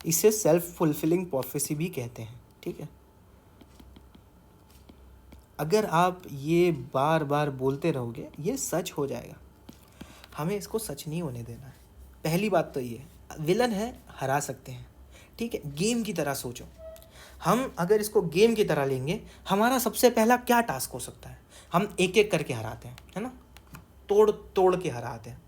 इसे सेल्फ फुलफिलिंग प्रोफेसी भी कहते हैं। ठीक है, अगर आप ये बार बार बोलते रहोगे ये सच हो जाएगा। हमें इसको सच नहीं होने देना है। पहली बात तो ये, विलन है, हरा सकते हैं, ठीक है, गेम की तरह सोचो। हम अगर इसको गेम की तरह लेंगे, हमारा सबसे पहला क्या टास्क हो सकता है, हम एक एक करके हराते हैं, है ना, तोड़ तोड़ के हराते हैं,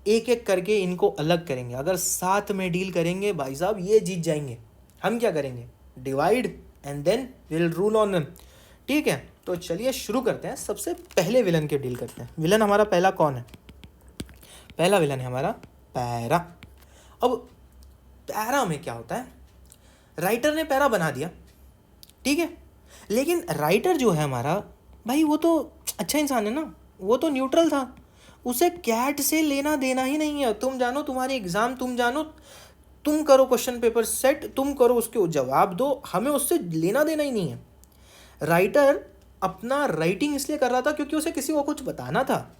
एक एक करके इनको अलग करेंगे। अगर साथ में डील करेंगे भाई साहब ये जीत जाएंगे। हम क्या करेंगे, divide and then will rule on them. ठीक है, तो चलिए शुरू करते हैं। सबसे पहले विलन के डील करते हैं। विलन हमारा पहला कौन है? पहला विलन है हमारा पैरा। अब पैरा में क्या होता है, राइटर ने पैरा बना दिया, ठीक है, लेकिन राइटर जो है हमारा भाई वो तो अच्छा इंसान है ना, वो तो न्यूट्रल था, उसे कैट से लेना देना ही नहीं है। तुम जानो तुम्हारी एग्ज़ाम, तुम जानो, तुम करो क्वेश्चन पेपर सेट, तुम करो उसके जवाब दो, हमें उससे लेना देना ही नहीं है। राइटर अपना राइटिंग इसलिए कर रहा था क्योंकि उसे किसी को कुछ बताना था,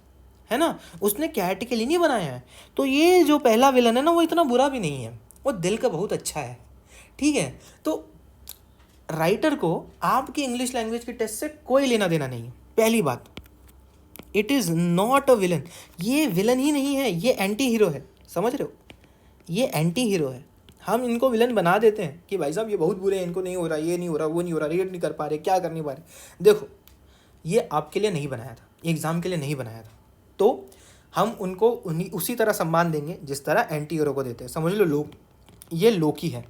है ना, उसने कैट के लिए नहीं बनाया है। तो ये जो पहला विलन है ना, वो इतना बुरा भी नहीं है, वो दिल का बहुत अच्छा है। ठीक है, तो राइटर को आपकी इंग्लिश लैंग्वेज के टेस्ट से कोई लेना देना नहीं है। पहली बात, it is not a villain. ये विलन ही नहीं है, ये एंटी हीरो है, समझ रहे हो, ये एंटी हीरो है। हम इनको विलन बना देते हैं कि भाई साहब ये बहुत बुरे हैं, इनको नहीं हो रहा, ये नहीं हो रहा, वो नहीं हो रहा, रीड नहीं कर पा रहे, क्या कर नहीं पा रहे। देखो, ये आपके लिए नहीं बनाया था, एग्ज़ाम के लिए नहीं बनाया था, तो हम उनको उसी तरह सम्मान देंगे जिस तरह एंटी हीरो को देते हैं। समझ लो, ये लोकी है,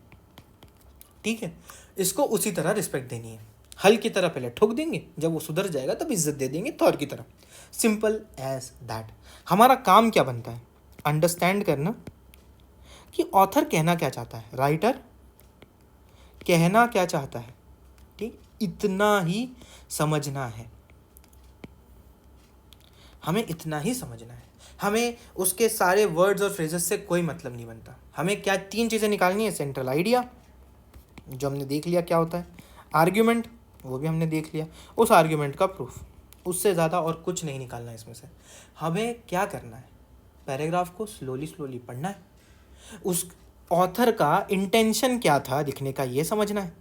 ठीक है, इसको उसी तरह रिस्पेक्ट देनी है। हल की तरह पहले ठोक देंगे, जब वो सुधर जाएगा तब इज्जत दे देंगे थॉर की तरह। Simple as that. हमारा काम क्या बनता है? अंडरस्टैंड करना कि ऑथर कहना क्या चाहता है, राइटर कहना क्या चाहता है, ठीक, इतना ही समझना है। हमें इतना ही समझना है। हमें उसके सारे वर्ड्स और फ्रेजेस से कोई मतलब नहीं बनता। हमें क्या 3 चीज़ें निकालनी है? सेंट्रल आइडिया, जो हमने देख लिया क्या होता है, आर्ग्यूमेंट, वो भी हमने देख लिया, उस आर्ग्यूमेंट का प्रूफ, उससे ज़्यादा और कुछ नहीं निकालना है इसमें से। हमें क्या करना है? पैराग्राफ को स्लोली स्लोली पढ़ना है, उस ऑथर का इंटेंशन क्या था लिखने का ये समझना है,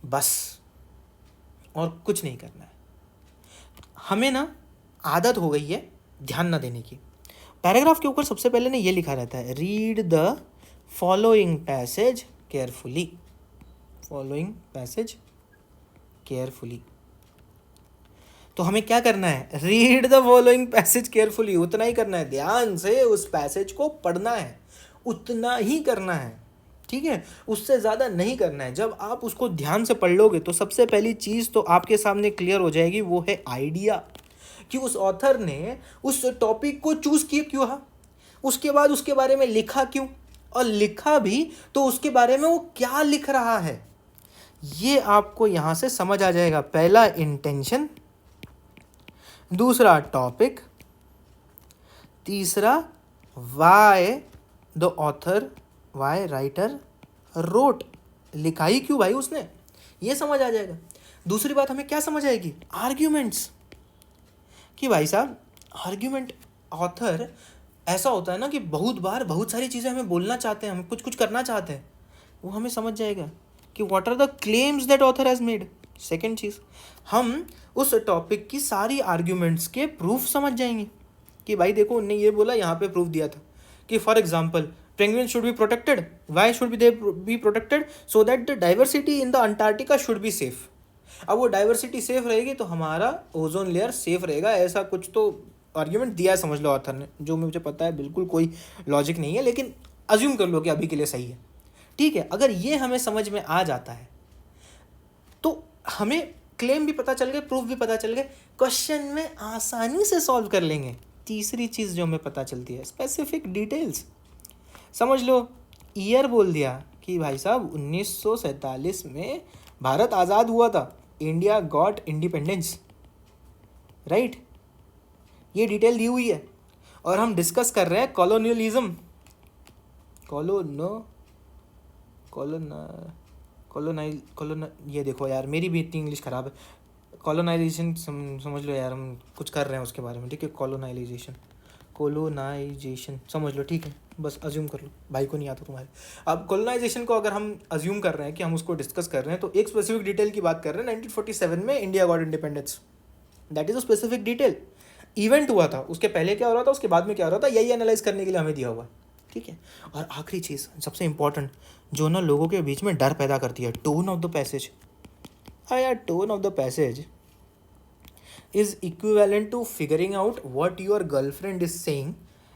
बस, और कुछ नहीं करना है। हमें ना आदत हो गई है ध्यान ना देने की। पैराग्राफ के ऊपर सबसे पहले ना ये लिखा रहता है, read the following passage carefully, following passage carefully. तो हमें क्या करना है? Read the following passage carefully, उतना ही करना है, ध्यान से उस पैसेज को पढ़ना है, उतना ही करना है, ठीक है, उससे ज़्यादा नहीं करना है। जब आप उसको ध्यान से पढ़ लोगे तो सबसे पहली चीज़ तो आपके सामने क्लियर हो जाएगी, वो है आइडिया, कि उस ऑथर ने उस टॉपिक को चूज़ किया क्यों है, उसके बाद उसके बारे में लिखा क्यों, और लिखा भी तो उसके बारे में वो क्या लिख रहा है, ये आपको यहाँ से समझ आ जाएगा। पहला इंटेंशन, दूसरा टॉपिक, तीसरा why the author, why writer wrote, लिखाई क्यों भाई उसने, ये समझ आ जाएगा। दूसरी बात हमें क्या समझ आएगी? आर्ग्यूमेंट्स, कि भाई साहब आर्ग्यूमेंट, ऑथर ऐसा होता है ना कि बहुत बार बहुत सारी चीज़ें हमें बोलना चाहते हैं, हम कुछ कुछ करना चाहते हैं, वो हमें समझ जाएगा कि what are the claims that author has made. Second चीज़, हम उस टॉपिक की सारी आर्ग्यूमेंट्स के प्रूफ समझ जाएंगे कि भाई देखो उनने ये बोला, यहाँ पे प्रूफ दिया था कि for example penguin should be protected, why should be they be protected, so that the diversity in the Antarctica should be safe. अब वो डाइवर्सिटी सेफ रहेगी तो हमारा ओजोन लेयर सेफ रहेगा, ऐसा कुछ तो आर्ग्यूमेंट दिया है समझ लो ऑथर ने, जो मुझे पता है बिल्कुल कोई लॉजिक नहीं है, लेकिन अज्यूम कर लो कि अभी के लिए सही है, ठीक है। अगर ये हमें समझ में आ जाता है तो हमें क्लेम भी पता चल गए, प्रूफ भी पता चल गए, क्वेश्चन में आसानी से सॉल्व कर लेंगे। तीसरी चीज़ जो हमें पता चलती है, स्पेसिफिक डिटेल्स। समझ लो ईयर बोल दिया कि भाई साहब 1947 में भारत आज़ाद हुआ था, इंडिया गॉट इंडिपेंडेंस, राइट, ये डिटेल दी हुई है, और हम डिस्कस कर रहे हैं कॉलोनियलिज्म, ये देखो यार मेरी भी इतनी इंग्लिश ख़राब है, कॉलोनाइजेशन समझ लो यार, हम कुछ कर रहे हैं उसके बारे में, ठीक है, कॉलोनाइजेशन समझ लो, ठीक है, बस अज्यूम कर लो, भाई को नहीं आता तुम्हारे। अब कॉलोनाइजेशन को अगर हम अज्यूम कर रहे हैं कि हम उसको डिस्कस कर रहे हैं, तो एक स्पेसिफिक डिटेल की बात कर रहे हैं, 1947 में India got independence, that is a specific detail. Event हुआ था, उसके पहले क्या हो रहा था, उसके बाद में क्या हो रहा था, यही एनालाइज करने के लिए हमें दिया हुआ है, ठीक है। और आखिरी चीज़ सबसे इंपॉर्टेंट, जो ना लोगों के बीच में डर पैदा करती है, टोन ऑफ द पैसेज। हाँ यार, tone of the passage is equivalent to figuring out what your girlfriend is saying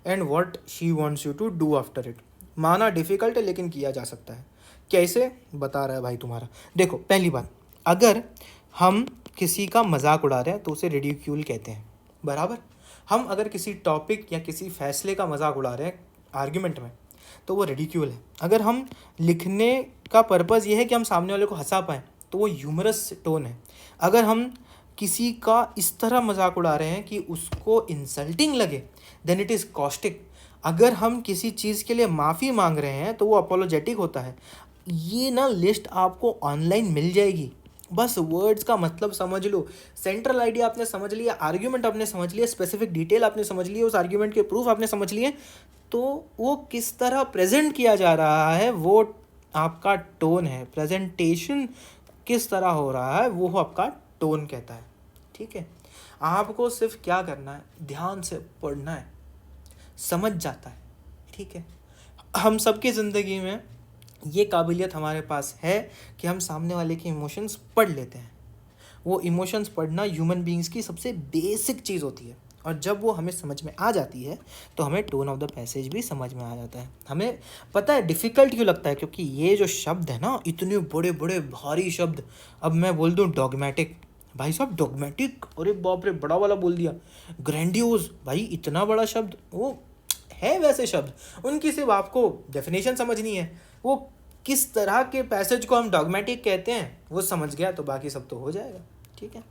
and what she wants you to do after it। माना डिफ़िकल्ट है लेकिन किया जा सकता है। कैसे बता रहा है भाई तुम्हारा? देखो पहली बात, अगर हम किसी का मजाक उड़ा रहे हैं तो उसे रिडिक्यूल कहते हैं, बराबर। हम अगर किसी टॉपिक या किसी फैसले का मजाक उड़ा रहे हैं आर्ग्यूमेंट में तो वो रिडिक्यूल है। अगर हम लिखने का पर्पज़ ये है कि हम सामने वाले को हंसा पाएँ तो वो ह्यूमरस टोन है। अगर हम किसी का इस तरह मजाक उड़ा रहे हैं कि उसको इंसल्टिंग लगे, देन इट इज़ कॉस्टिक। अगर हम किसी चीज़ के लिए माफ़ी मांग रहे हैं तो वो अपोलोजेटिक होता है। ये ना लिस्ट आपको ऑनलाइन मिल जाएगी, बस वर्ड्स का मतलब समझ लो। सेंट्रल आइडिया आपने समझ लिया, आर्ग्यूमेंट आपने समझ लिया, स्पेसिफिक डिटेल आपने समझ लिया, उस आर्ग्यूमेंट के प्रूफ आपने समझ लिए, तो वो किस तरह प्रेजेंट किया जा रहा है वो आपका टोन है। प्रेजेंटेशन किस तरह हो रहा है वो आपका टोन कहता है, ठीक है। आपको सिर्फ क्या करना है, ध्यान से पढ़ना है, समझ जाता है, ठीक है। हम सबकी ज़िंदगी में ये काबिलियत हमारे पास है कि हम सामने वाले के इमोशंस पढ़ लेते हैं। वो इमोशंस पढ़ना ह्यूमन बीइंग्स की सबसे बेसिक चीज़ होती है और जब वो हमें समझ में आ जाती है तो हमें टोन ऑफ द पैसेज भी समझ में आ जाता है। हमें पता है डिफ़िकल्ट क्यों लगता है, क्योंकि ये जो शब्द है ना, इतने बड़े बड़े भारी शब्द। अब मैं बोल दूँ डॉगमेटिक, भाई साहब डॉगमेटिक, अरे बाप रे बड़ा वाला बोल दिया। ग्रैंडियोज, भाई इतना बड़ा शब्द, वो है वैसे शब्द, उनकी सिर्फ आपको डेफिनेशन समझनी है। वो किस तरह के पैसेज को हम डॉगमेटिक कहते हैं वो समझ गया तो बाकी सब तो हो जाएगा। ठीक है,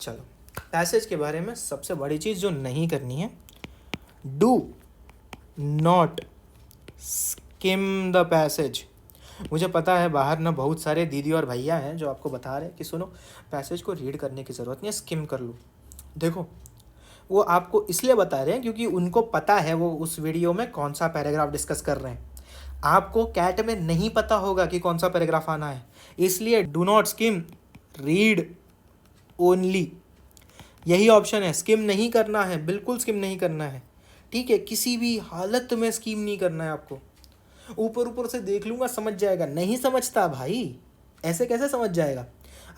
चलो पैसेज के बारे में सबसे बड़ी चीज़ जो नहीं करनी है, do not scheme the passage. मुझे पता है बाहर ना बहुत सारे दीदी और भैया हैं जो आपको बता रहे हैं कि सुनो पैसेज को रीड करने की ज़रूरत नहीं है, स्किम कर लो। देखो वो आपको इसलिए बता रहे हैं क्योंकि उनको पता है वो उस वीडियो में कौन सा पैराग्राफ डिस्कस कर रहे हैं। आपको कैट में नहीं पता होगा कि कौन सा पैराग्राफ आना है, इसलिए do not scheme, read only, यही ऑप्शन है। स्किम नहीं करना है, बिल्कुल स्किम नहीं करना है। ठीक है, किसी भी हालत में स्किम नहीं करना है आपको। ऊपर ऊपर से देख लूँगा समझ जाएगा, नहीं समझता भाई, ऐसे कैसे समझ जाएगा।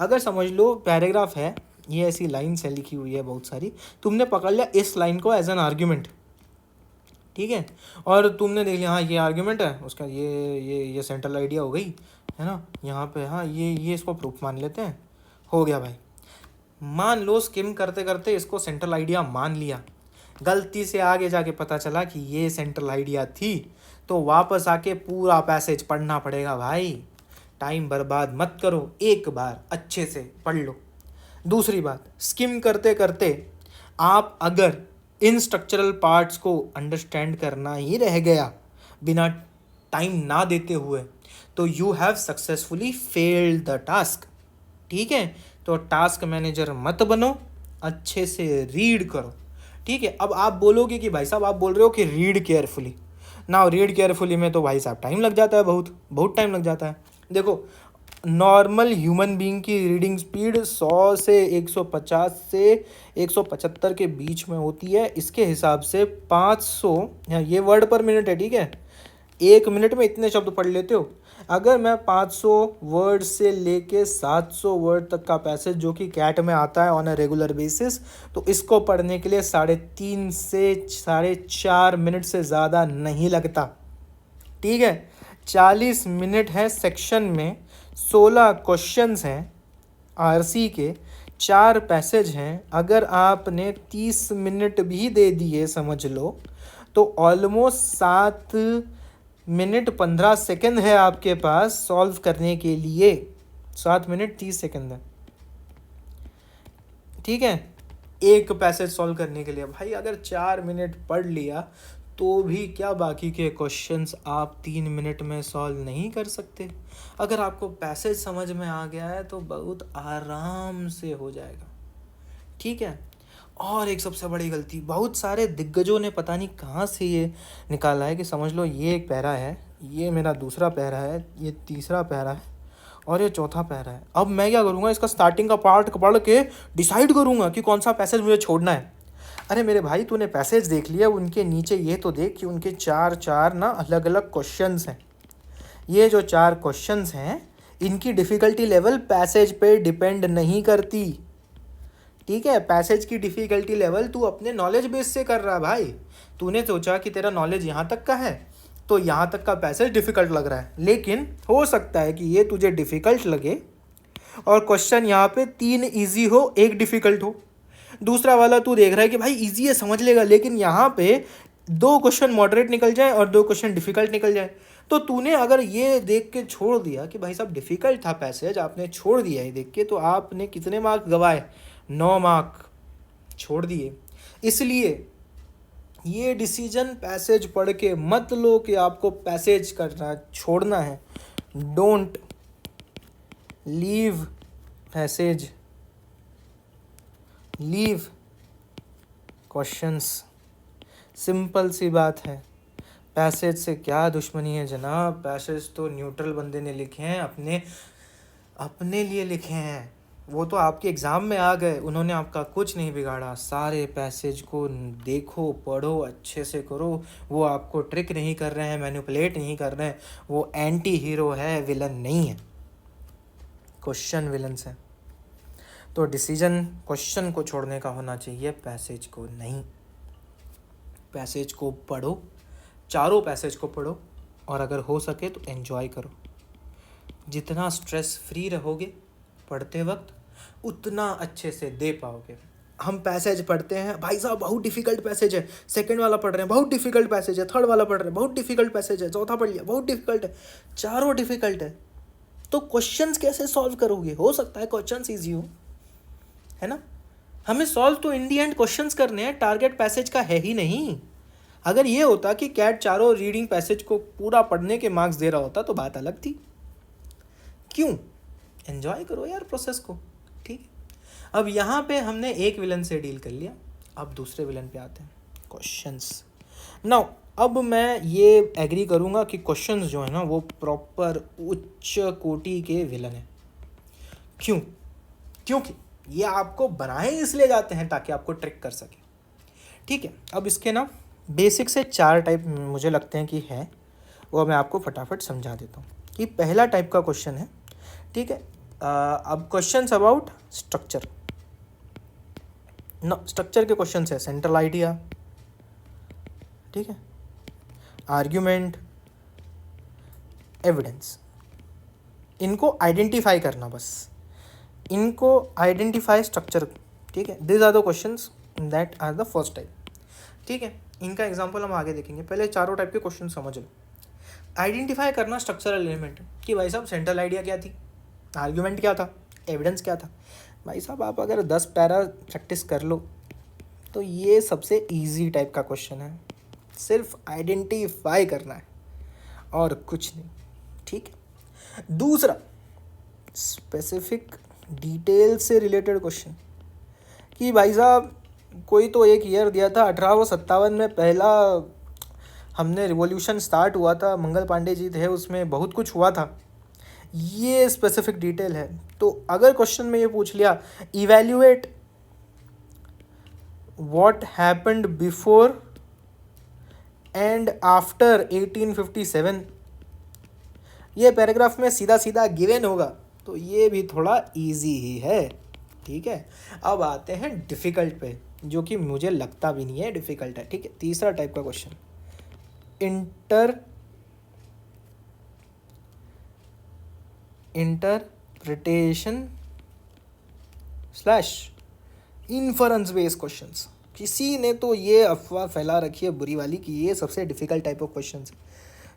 अगर समझ लो पैराग्राफ है, ये ऐसी लाइन से लिखी हुई है बहुत सारी, तुमने पकड़ लिया इस लाइन को एज एन आर्ग्यूमेंट, ठीक है, और तुमने देख लिया हाँ ये आर्ग्यूमेंट है उसका, ये सेंट्रल आइडिया हो गई है ना, यहाँ पे हाँ ये इसको प्रूफ मान लेते हैं, हो गया भाई। मान लो स्किम करते करते इसको सेंट्रल आइडिया मान लिया, गलती से आगे जाके पता चला कि ये सेंट्रल आइडिया थी, तो वापस आके पूरा पैसेज पढ़ना पड़ेगा भाई। टाइम बर्बाद मत करो, एक बार अच्छे से पढ़ लो। दूसरी बात, स्किम करते करते आप अगर इन स्ट्रक्चरल पार्ट्स को अंडरस्टैंड करना ही रह गया बिना टाइम ना देते हुए, तो you have successfully failed the task. ठीक है, तो टास्क मैनेजर मत बनो, अच्छे से रीड करो। ठीक है, अब आप बोलोगे कि भाई साहब आप बोल रहे हो कि रीड केयरफुली ना, रीड केयरफुली में तो भाई साहब टाइम लग जाता है, बहुत बहुत टाइम लग जाता है। देखो नॉर्मल ह्यूमन बीइंग की रीडिंग स्पीड 100 से 150 से 175 के बीच में होती है। इसके हिसाब से 500, ये वर्ड पर मिनट है, ठीक है, 1 मिनट में इतने शब्द पढ़ लेते हो। अगर मैं 500 वर्ड से लेके 700 वर्ड तक का पैसेज जो कि कैट में आता है ऑन अ रेगुलर बेसिस, तो इसको पढ़ने के लिए 3.5 से 4.5 मिनट से ज़्यादा नहीं लगता। ठीक है, 40 मिनट है सेक्शन में, 16 क्वेश्चंस हैं आरसी के, 4 पैसेज हैं। अगर आपने 30 मिनट भी दे दिए समझ लो, तो ऑलमोस्ट 7 मिनट 15 सेकंड है आपके पास सॉल्व करने के लिए। 7 मिनट 30 सेकंड है, ठीक है, एक पैसेज सॉल्व करने के लिए। भाई अगर 4 मिनट पढ़ लिया तो भी क्या बाकी के क्वेश्चंस आप 3 मिनट में सॉल्व नहीं कर सकते। अगर आपको पैसेज समझ में आ गया है तो बहुत आराम से हो जाएगा। ठीक है, और एक सबसे बड़ी गलती बहुत सारे दिग्गजों ने पता नहीं कहाँ से ये निकाला है कि समझ लो ये एक पैरा है, ये मेरा दूसरा पैरा है, ये तीसरा पैरा है और ये चौथा पैरा है। अब मैं क्या करूँगा, इसका स्टार्टिंग का पार्ट पढ़ के डिसाइड करूँगा कि कौन सा पैसेज मुझे छोड़ना है। अरे मेरे भाई तूने पैसेज देख लिया, उनके नीचे ये तो देख कि उनके 4 ना अलग अलग क्वेश्चंस हैं। ये जो 4 क्वेश्चंस हैं इनकी डिफ़िकल्टी लेवल पैसेज पे डिपेंड नहीं करती। ठीक है, पैसेज की डिफ़िकल्टी लेवल तू अपने नॉलेज बेस से कर रहा है भाई। तूने सोचा कि तेरा नॉलेज यहाँ तक का है तो यहाँ तक का पैसेज डिफ़िकल्ट लग रहा है, लेकिन हो सकता है कि ये तुझे डिफ़िकल्ट लगे और क्वेश्चन यहाँ पे 3 ईजी हो, 1 डिफ़िकल्ट हो। दूसरा वाला तू देख रहा है कि भाई ईजी है समझ लेगा, लेकिन यहाँ पे 2 क्वेश्चन मॉडरेट निकल जाए और 2 क्वेश्चन डिफ़िकल्ट निकल जाए। तो तूने अगर ये देख के छोड़ दिया कि भाई साहब डिफ़िकल्ट था पैसेज, आपने छोड़ दिया ये देख के, तो आपने कितने मार्क गवाए, 9 मार्क छोड़ दिए। इसलिए ये डिसीजन पैसेज पढ़ के मत लो कि आपको पैसेज करना छोड़ना है। Don't leave passage, leave questions. Simple सी बात है, पैसेज से क्या दुश्मनी है जनाब, पैसेज तो न्यूट्रल बंदे ने लिखे हैं, अपने लिए लिखे हैं। वो तो आपके एग्ज़ाम में आ गए, उन्होंने आपका कुछ नहीं बिगाड़ा। सारे पैसेज को देखो, पढ़ो, अच्छे से करो। वो आपको ट्रिक नहीं कर रहे हैं, मैनिपुलेट नहीं कर रहे हैं। वो एंटी हीरो है, विलन नहीं है। क्वेश्चन विलन्स है। तो डिसीजन क्वेश्चन को छोड़ने का होना चाहिए, पैसेज को नहीं। पैसेज को पढ़ो, चारों पैसेज को पढ़ो, और अगर हो सके तो एन्जॉय करो। जितना स्ट्रेस फ्री रहोगे पढ़ते वक्त, उतना अच्छे से दे पाओगे। हम पैसेज पढ़ते हैं, भाई साहब बहुत डिफिकल्ट पैसेज है, सेकंड वाला पढ़ रहे हैं बहुत डिफिकल्ट पैसेज है, थर्ड वाला पढ़ रहे हैं बहुत डिफिकल्ट पैसेज है, चौथा पढ़ लिया बहुत डिफिकल्ट है, चारों डिफिकल्ट है, तो क्वेश्चंस कैसे सॉल्व करोगे? हो सकता है क्वेश्चंस ईजी हो, है ना। हमें सॉल्व तो इन दी एंड क्वेश्चंस करने हैं, टारगेट पैसेज का है ही नहीं। अगर ये होता कि कैट चारों रीडिंग पैसेज को पूरा पढ़ने के मार्क्स दे रहा होता तो बात अलग थी। क्यों? एंजॉय करो यार प्रोसेस को, ठीक है। अब यहाँ पे हमने एक विलन से डील कर लिया, अब दूसरे विलन पे आते हैं, क्वेश्चंस। नाउ अब मैं ये एग्री करूँगा कि क्वेश्चंस जो है ना वो प्रॉपर उच्च कोटि के विलन है। क्यों? क्योंकि ये आपको बनाए इसलिए जाते हैं ताकि आपको ट्रिक कर सके, ठीक है। अब इसके ना बेसिक से 4 टाइप मुझे लगते हैं कि है, वो मैं आपको फटाफट समझा देता हूँ। कि पहला टाइप का क्वेश्चन है, ठीक है। अब questions about structure, no structure के क्वेश्चंस है, सेंट्रल आइडिया, ठीक है, आर्ग्यूमेंट, एविडेंस, इनको आइडेंटिफाई करना, बस इनको आइडेंटिफाई स्ट्रक्चर, ठीक है। This are the questions that are the first type, ठीक है। इनका एग्जांपल हम आगे देखेंगे, पहले चारों टाइप के क्वेश्चन समझ लो। आइडेंटिफाई करना स्ट्रक्चरल एलिमेंट कि भाई साहब सेंट्रल आइडिया क्या थी, आर्ग्यूमेंट क्या था, एविडेंस क्या था। भाई साहब आप अगर 10 पैरा प्रैक्टिस कर लो तो ये सबसे इजी टाइप का क्वेश्चन है, सिर्फ आइडेंटिफाई करना है और कुछ नहीं, ठीक है। दूसरा स्पेसिफिक डिटेल से रिलेटेड क्वेश्चन कि भाई साहब कोई तो एक ईयर दिया था 1857 में पहला हमने रिवॉल्यूशन स्टार्ट हुआ था, मंगल पांडे जी थे उसमें, बहुत कुछ हुआ था, ये स्पेसिफिक डिटेल है। तो अगर क्वेश्चन में ये पूछ लिया evaluate what happened before and after 1857, ये पैराग्राफ में सीधा सीधा गिवन होगा, तो ये भी थोड़ा इजी ही है, ठीक है। अब आते हैं डिफ़िकल्ट पे, जो कि मुझे लगता भी नहीं है डिफ़िकल्ट है, ठीक है। तीसरा टाइप का question interpretation slash inference based questions. किसी ने तो ये अफवाह फैला रखी है बुरी वाली कि ये सबसे डिफ़िकल्ट टाइप ऑफ क्वेश्चंस है।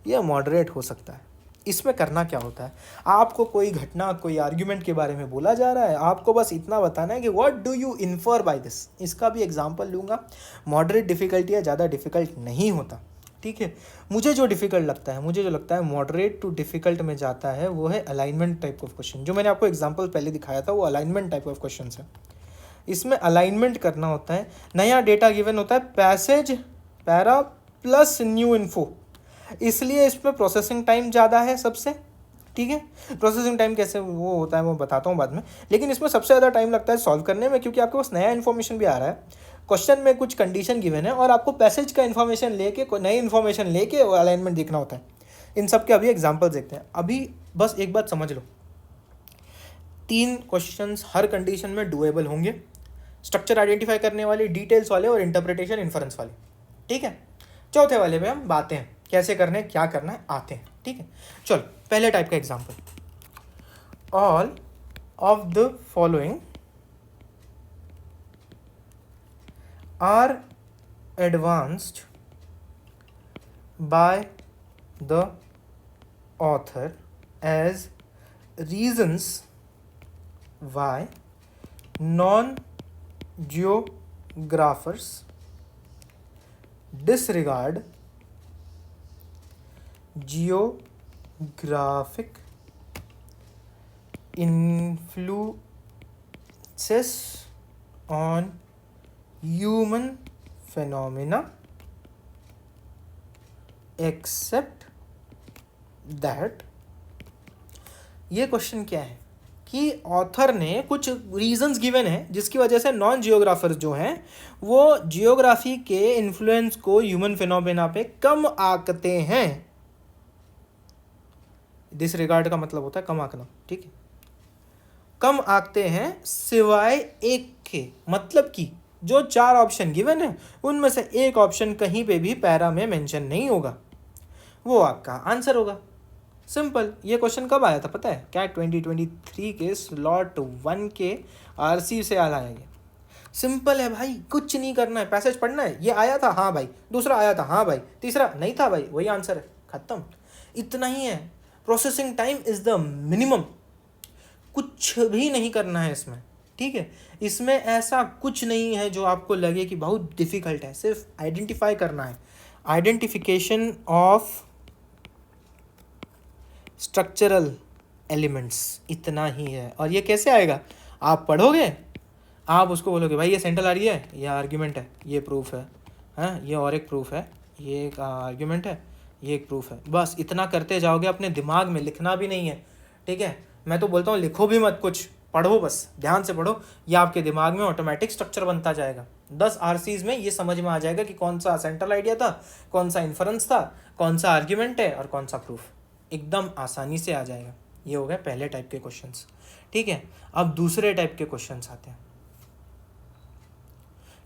ये मॉडरेट हो सकता है। इसमें करना क्या होता है, आपको कोई घटना, कोई आर्ग्यूमेंट के बारे में बोला जा रहा है, आपको बस इतना बताना है कि what do you infer by this. इसका भी एग्जांपल लूँगा। मॉडरेट डिफ़िकल्टी है, ज़्यादा डिफ़िकल्ट नहीं होता, ठीक है। मुझे जो लगता है मॉडरेट टू डिफ़िकल्ट में जाता है वो है अलाइनमेंट टाइप ऑफ क्वेश्चन। जो मैंने आपको एग्जांपल पहले दिखाया था वो अलाइनमेंट टाइप ऑफ क्वेश्चन है। इसमें अलाइनमेंट करना होता है, नया डेटा गिवन होता है, passage para plus new info, इसलिए इसमें प्रोसेसिंग टाइम ज़्यादा है सबसे, ठीक है। प्रोसेसिंग टाइम कैसे वो होता है वो बताता हूँ बाद में, लेकिन इसमें सबसे ज़्यादा टाइम लगता है सॉल्व करने में, क्योंकि आपके पास नया इन्फॉर्मेशन भी आ रहा है, क्वेश्चन में कुछ कंडीशन गिवन है और आपको पैसेज का इन्फॉर्मेशन लेके, नई इन्फॉर्मेशन लेके अलाइनमेंट देखना होता है। इन सब के अभी एग्जाम्पल देखते हैं। अभी बस एक बात समझ लो, 3 क्वेश्चंस हर कंडीशन में डुएबल होंगे, स्ट्रक्चर आइडेंटिफाई करने वाले, डिटेल्स वाले और इंटरप्रिटेशन इन्फरेंस वाले, ठीक है। चौथे वाले पे हम बातें हैं कैसे करने, क्या करना है, आते हैं, ठीक है। चलो पहले टाइप का example, all of the following are advanced by the author as reasons why non geographers disregard geographic influences on human phenomena except that। ये क्वेश्चन क्या है कि ऑथर ने कुछ रीजंस गिवन है जिसकी वजह से नॉन जियोग्राफर्स जो हैं वो जियोग्राफी के इन्फ्लुएंस को ह्यूमन फिनोमेना पे कम आंकते हैं। डिसरिगार्ड का मतलब होता है कम आंकना, ठीक है। कम आते हैं सिवाय एक के, मतलब कि जो 4 ऑप्शन गिवन है उनमें से एक ऑप्शन कहीं पे भी पैरा में मेंशन नहीं होगा, वो आपका आंसर होगा। सिंपल। ये क्वेश्चन कब आया था पता है क्या? 2023 के स्लॉट 1 के आरसी से आया है ये। सिंपल है भाई, कुछ नहीं करना है, पैसेज पढ़ना है, ये आया था हाँ भाई, दूसरा आया था हाँ भाई, तीसरा नहीं था भाई, वही आंसर है, खत्म। इतना ही है। Processing time is the minimum, कुछ भी नहीं करना है इसमें, ठीक है। इसमें ऐसा कुछ नहीं है जो आपको लगे कि बहुत डिफिकल्ट है, सिर्फ आइडेंटिफाई करना है। आइडेंटिफिकेशन ऑफ स्ट्रक्चरल एलिमेंट्स, इतना ही है। और ये कैसे आएगा? आप पढ़ोगे, आप उसको बोलोगे भाई ये सेंट्रल आ रही है, ये आर्ग्यूमेंट है, ये प्रूफ है, हाँ ये और एक प्रूफ है, ये एक आर्ग्यूमेंट है, ये एक प्रूफ है। बस इतना करते जाओगे, अपने दिमाग में लिखना भी नहीं है, ठीक है। मैं तो बोलता हूँ लिखो भी मत, कुछ पढ़ो, बस ध्यान से पढ़ो, ये आपके दिमाग में ऑटोमेटिक स्ट्रक्चर बनता जाएगा। 10 आरसीज में ये समझ में आ जाएगा कि कौन सा सेंट्रल आइडिया था, कौन सा इन्फरेंस था, कौन सा आर्ग्यूमेंट है और कौन सा प्रूफ, एकदम आसानी से आ जाएगा। ये हो गया पहले टाइप के क्वेश्चंस, ठीक है। अब दूसरे टाइप के क्वेश्चंस आते हैं,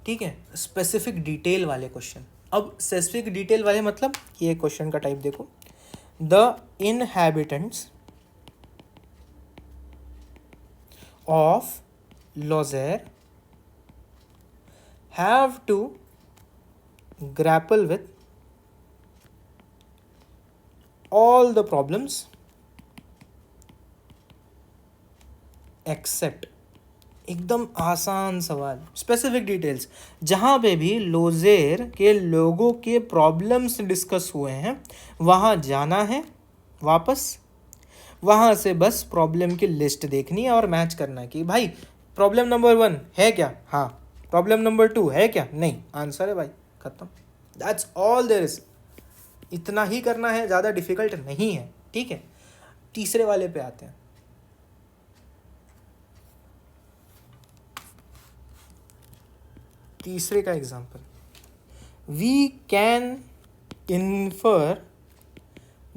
ठीक है, स्पेसिफिक डिटेल वाले क्वेश्चन। अब स्पेसिफिक डिटेल वाले मतलब ये क्वेश्चन का टाइप देखो, the inhabitants of lodger have to grapple with all the problems except, एकदम आसान सवाल, स्पेसिफिक डिटेल्स, जहाँ पे भी लोजेर के लोगों के प्रॉब्लम्स डिस्कस हुए हैं वहाँ जाना है वापस, वहाँ से बस प्रॉब्लम की लिस्ट देखनी है और मैच करना है कि भाई प्रॉब्लम नंबर 1 है क्या, हाँ, प्रॉब्लम नंबर 2 है क्या, नहीं, आंसर है भाई, खत्म। दैट्स ऑल देयर इज, इतना ही करना है, ज़्यादा डिफिकल्ट नहीं है, ठीक है। तीसरे वाले पे आते हैं। तीसरे का example, we can infer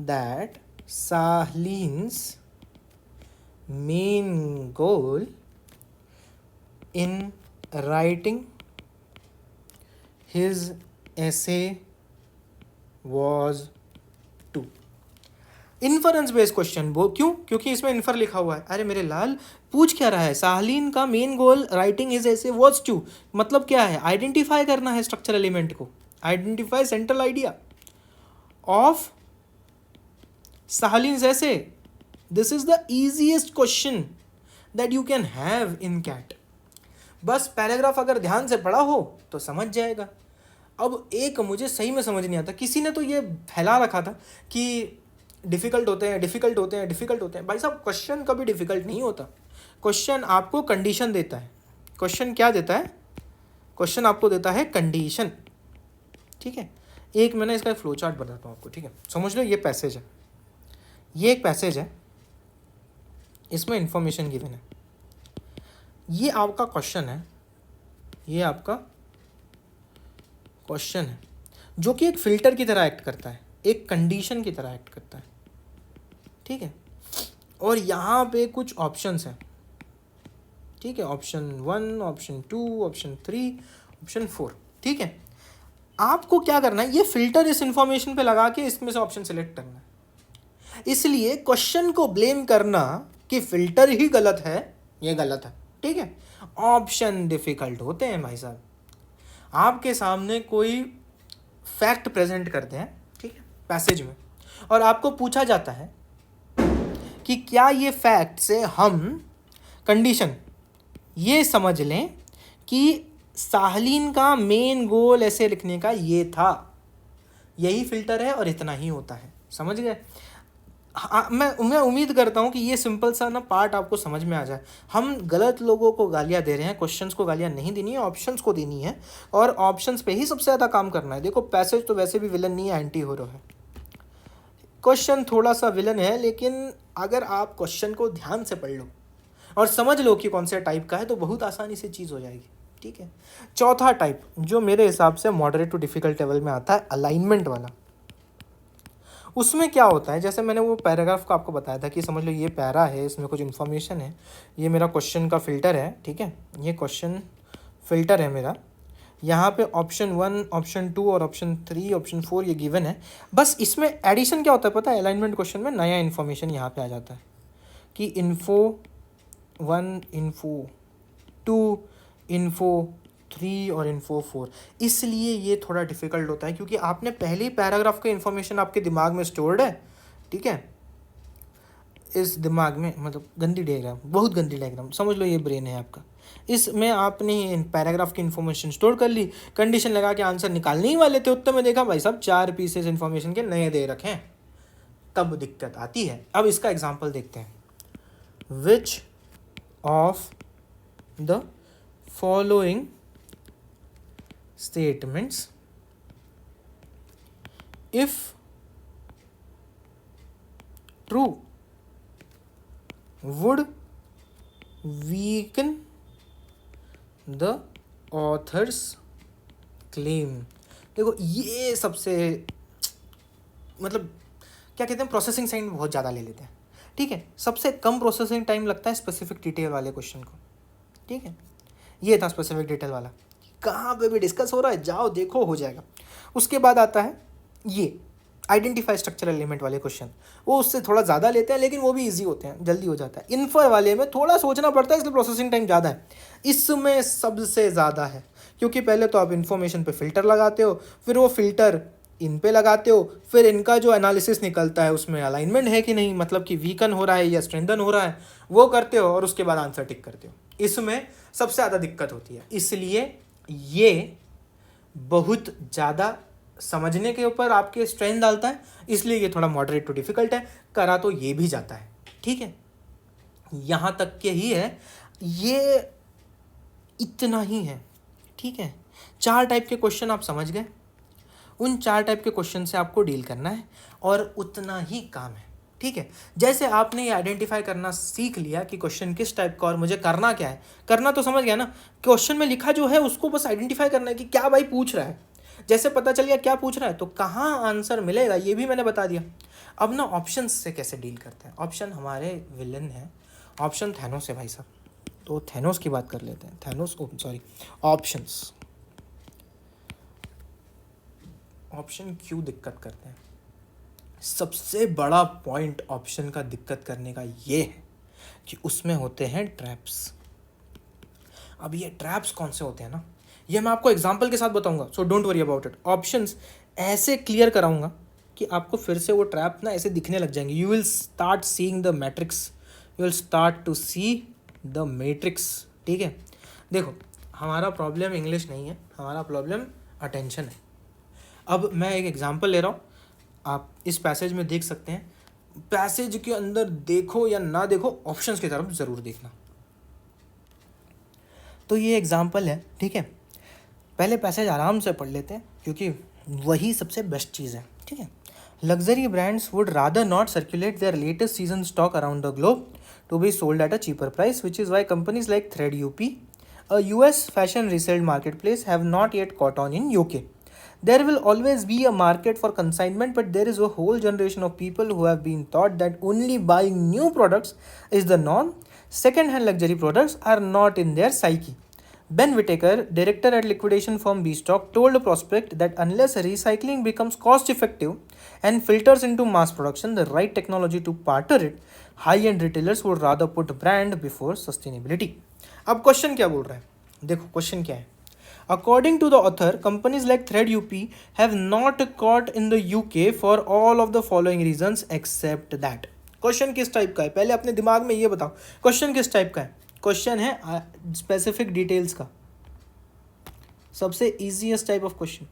that Sahlins main goal in writing his essay was to, inference based question. वो क्यों? क्योंकि इसमें इन्फर लिखा हुआ है। अरे मेरे लाल, पूछ क्या रहा है? साहलीन का main goal writing his essay was to, मतलब क्या है? आइडेंटिफाई करना है स्ट्रक्चर एलिमेंट को, identify central idea of Sahalin's essay. This is the easiest question that you can have in CAT. बस पैराग्राफ अगर ध्यान से पढ़ा हो तो समझ जाएगा। अब एक मुझे सही में समझ नहीं आता, किसी ने तो ये फैला रखा था कि डिफ़िकल्ट होते हैं, डिफ़िकल्ट होते हैं, डिफ़िकल्ट होते हैं। भाई साहब, क्वेश्चन कभी डिफ़िकल्ट नहीं होता। क्वेश्चन आपको कंडीशन देता है। क्वेश्चन क्या देता है? क्वेश्चन आपको देता है कंडीशन, ठीक है। एक मैंने इसका फ्लो चार्ट बताता हूँ आपको, ठीक है। समझ लो, ये पैसेज है, ये एक पैसेज है, इसमें इंफॉर्मेशन गिवन है, ये आपका क्वेश्चन है, ये आपका क्वेश्चन है जो कि एक फिल्टर की तरह एक्ट करता है, एक कंडीशन की तरह एक्ट करता है, ठीक है। और यहाँ पे कुछ ऑप्शंस हैं, ठीक है, ऑप्शन 1, ऑप्शन 2, ऑप्शन 3, ऑप्शन 4, ठीक है। आपको क्या करना है? ये फिल्टर इस इंफॉर्मेशन पे लगा के इसमें से ऑप्शन सेलेक्ट करना है। इसलिए क्वेश्चन को ब्लेम करना कि फिल्टर ही गलत है, ये गलत है, ठीक है। ऑप्शन डिफिकल्ट होते हैं भाई साहब। आपके सामने कोई फैक्ट प्रेजेंट करते हैं, ठीक है, पैसेज में, और आपको पूछा जाता है कि क्या ये फैक्ट से हम कंडीशन ये समझ लें कि साहलीन का मेन गोल ऐसे लिखने का ये था, यही फिल्टर है और इतना ही होता है। समझ गए? हाँ, मैं उम्मीद करता हूँ कि ये सिंपल सा ना पार्ट आपको समझ में आ जाए। हम गलत लोगों को गालियाँ दे रहे हैं, क्वेश्चंस को गालियाँ नहीं देनी है, ऑप्शंस को देनी है, और ऑप्शंस पे ही सबसे ज़्यादा काम करना है। देखो, पैसेज तो वैसे भी विलन नहीं है, एंटी हीरो है। क्वेश्चन थोड़ा सा विलन है, लेकिन अगर आप क्वेश्चन को ध्यान से पढ़ लो और समझ लो कि कौन से टाइप का है तो बहुत आसानी से चीज़ हो जाएगी, ठीक है। चौथा टाइप जो मेरे हिसाब से मॉडरेट टू डिफ़िकल्ट लेवल में आता है, अलाइनमेंट वाला। उसमें क्या होता है, जैसे मैंने वो पैराग्राफ को आपको बताया था कि समझ लो ये पैरा है, इसमें कुछ इन्फॉर्मेशन है, ये मेरा क्वेश्चन का फ़िल्टर है, ठीक है, ये क्वेश्चन फ़िल्टर है मेरा, यहाँ पे ऑप्शन 1, ऑप्शन 2 और ऑप्शन 3, ऑप्शन 4 ये गिवन है। बस इसमें एडिशन क्या होता है पता है, अलाइनमेंट क्वेश्चन में नया इन्फॉर्मेशन यहाँ पे आ जाता है कि इन्फो 1, इन्फो 2, इन्फो 3 और इन्फो 4। इसलिए ये थोड़ा डिफिकल्ट होता है क्योंकि आपने पहले ही पैराग्राफ का इन्फॉर्मेशन आपके दिमाग में स्टोर्ड है, ठीक है, इस दिमाग में, मतलब गंदी डायग्राम, बहुत गंदी डायग्राम, समझ लो ये ब्रेन है आपका, इसमें आपने पैराग्राफ की इन्फॉर्मेशन स्टोर कर ली, कंडीशन लगा के आंसर निकालने ही वाले थे, उत्तर में देखा भाई साहब 4 पीसेस इन्फॉर्मेशन के नए दे रखे हैं, तब दिक्कत आती है। अब इसका एग्जाम्पल देखते हैं, which of the following statements if true would weaken the author's claim। देखो ये सबसे, मतलब क्या कहते हैं, प्रोसेसिंग टाइम बहुत ज़्यादा ले लेते हैं, ठीक है, सबसे कम प्रोसेसिंग टाइम लगता है स्पेसिफिक डिटेल वाले क्वेश्चन को, ठीक है, ये था स्पेसिफिक डिटेल वाला, कहाँ पे भी डिस्कस हो रहा है जाओ देखो हो जाएगा। उसके बाद आता है ये आइडेंटिफाई स्ट्रक्चरल एलिमेंट वाले क्वेश्चन, वो उससे थोड़ा ज़्यादा लेते हैं लेकिन वो भी इजी होते हैं, जल्दी हो जाता है। इन्फर वाले में थोड़ा सोचना पड़ता है इसलिए प्रोसेसिंग टाइम ज़्यादा है, इसमें सबसे ज़्यादा है क्योंकि पहले तो आप इन्फॉर्मेशन पे फ़िल्टर लगाते हो, फिर वो फ़िल्टर इन पे लगाते हो, फिर इनका जो एनालिसिस निकलता है उसमें अलाइनमेंट है कि नहीं, मतलब कि वीकन हो रहा है या स्ट्रेंथन हो रहा है, वो करते हो और उसके बाद आंसर टिक करते हो। इसमें सबसे ज़्यादा दिक्कत होती है, इसलिए ये बहुत ज़्यादा समझने के ऊपर आपके स्ट्रेंथ डालता है, इसलिए ये थोड़ा मॉडरेट टू डिफिकल्ट है, करा तो ये भी जाता है, ठीक है, यहाँ तक के ही है, ये इतना ही है, ठीक है। 4 टाइप के क्वेश्चन आप समझ गए, उन 4 टाइप के क्वेश्चन से आपको डील करना है और उतना ही काम है, ठीक है। जैसे आपने ये आइडेंटिफाई करना सीख लिया कि क्वेश्चन किस टाइप का और मुझे करना क्या है, करना तो समझ गया ना, क्वेश्चन में लिखा जो है उसको बस आइडेंटिफाई करना है कि क्या भाई पूछ रहा है, जैसे पता चल गया क्या पूछ रहा है तो कहाँ आंसर मिलेगा ये भी मैंने बता दिया। अब ना ऑप्शंस से कैसे डील करते हैं, ऑप्शन हमारे विलन है, ऑप्शन थैनोस है भाई साहब, तो थैनोस की बात कर लेते हैं, थैनोस, सॉरी, ऑप्शंस, ऑप्शन क्यों दिक्कत करते हैं, सबसे बड़ा पॉइंट ऑप्शन का दिक्कत करने का ये है कि उसमें होते हैं ट्रैप्स। अब ये ट्रैप्स कौन से होते हैं ना, ये मैं आपको एग्जांपल के साथ बताऊंगा, so don't worry about it. Options ऐसे क्लियर कराऊंगा कि आपको फिर से वो ट्रैप ना ऐसे दिखने लग जाएंगे, you will start seeing the matrix, you will start to see the matrix, ठीक है। देखो हमारा प्रॉब्लम इंग्लिश नहीं है, हमारा प्रॉब्लम अटेंशन है। अब मैं एक एग्जांपल ले रहा हूँ, आप इस पैसेज में देख सकते हैं, पैसेज के अंदर देखो या ना देखो ऑप्शंस की तरफ ज़रूर देखना। तो ये एग्जांपल है, ठीक है, पहले पैसेज आराम से पढ़ लेते हैं क्योंकि वही सबसे बेस्ट चीज़ है, ठीक है। Luxury brands would rather not circulate their latest season stock around the globe to be sold at a cheaper price, which is why companies like Thread UP, a US fashion resale marketplace, have not yet caught on in UK. There will always be a market for consignment, but there is a whole generation of people who have been taught that only buying new products is the norm. Second-hand luxury products are not in their psyche. Ben Whittaker, director at liquidation firm Bstock, told a prospect that unless recycling becomes cost-effective and filters into mass production, the right technology to barter it, high-end retailers would rather put brand before sustainability. अब क्वेश्चन क्या बोल रहा है, देखो क्वेश्चन क्या है। According to the author, companies like Thread UP have not caught in the UK for all of the following reasons except that. Question किस टाइप का है, पहले अपने दिमाग में ये बताओ क्वेश्चन किस टाइप का है। क्वेश्चन है स्पेसिफिक डिटेल्स का, सबसे इजीएस्ट टाइप ऑफ क्वेश्चन,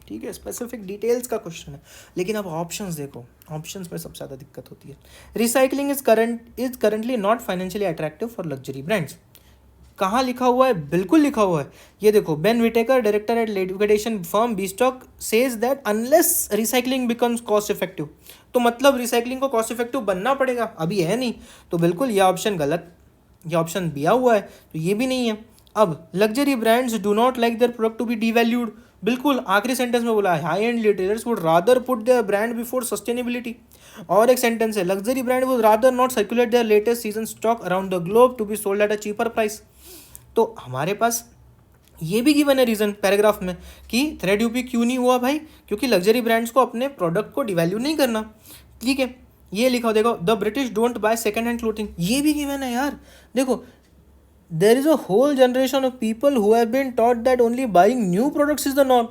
ठीक है, स्पेसिफिक डिटेल्स का क्वेश्चन है। लेकिन अब ऑप्शंस देखो, ऑप्शंस में सबसे ज़्यादा दिक्कत होती है। Recycling is currently not financially attractive for luxury brands. कहाँ लिखा हुआ है, बिल्कुल लिखा हुआ है, ये देखो, Ben Whitaker, director at liquidation firm Beastock, says that unless recycling becomes cost effective. तो मतलब रिसाइकलिंग को कॉस्ट इफेक्टिव बनना पड़ेगा, अभी है नहीं, तो बिल्कुल ये ऑप्शन गलत, ये ऑप्शन दिया हुआ है तो ये भी नहीं है। अब luxury brands do not like their product to be devalued बिल्कुल आखिरी सेंटेंस में बोला है high end retailers would rather put their brand before sustainability. और एक सेंटेंस है luxury brand would rather not circulate their latest season stock around the globe to be sold at a cheaper price. तो हमारे पास ये भी गिवन है रीज़न पैराग्राफ में कि थ्रेड यूपी क्यों नहीं हुआ भाई, क्योंकि लग्जरी ब्रांड्स को अपने प्रोडक्ट को डिवैल्यू नहीं करना। ठीक है, ये लिखा हो देखो the British don't buy second hand clothing, ये भी गिवन है यार। देखो there is a whole generation of people who have been taught that only buying new products is the norm,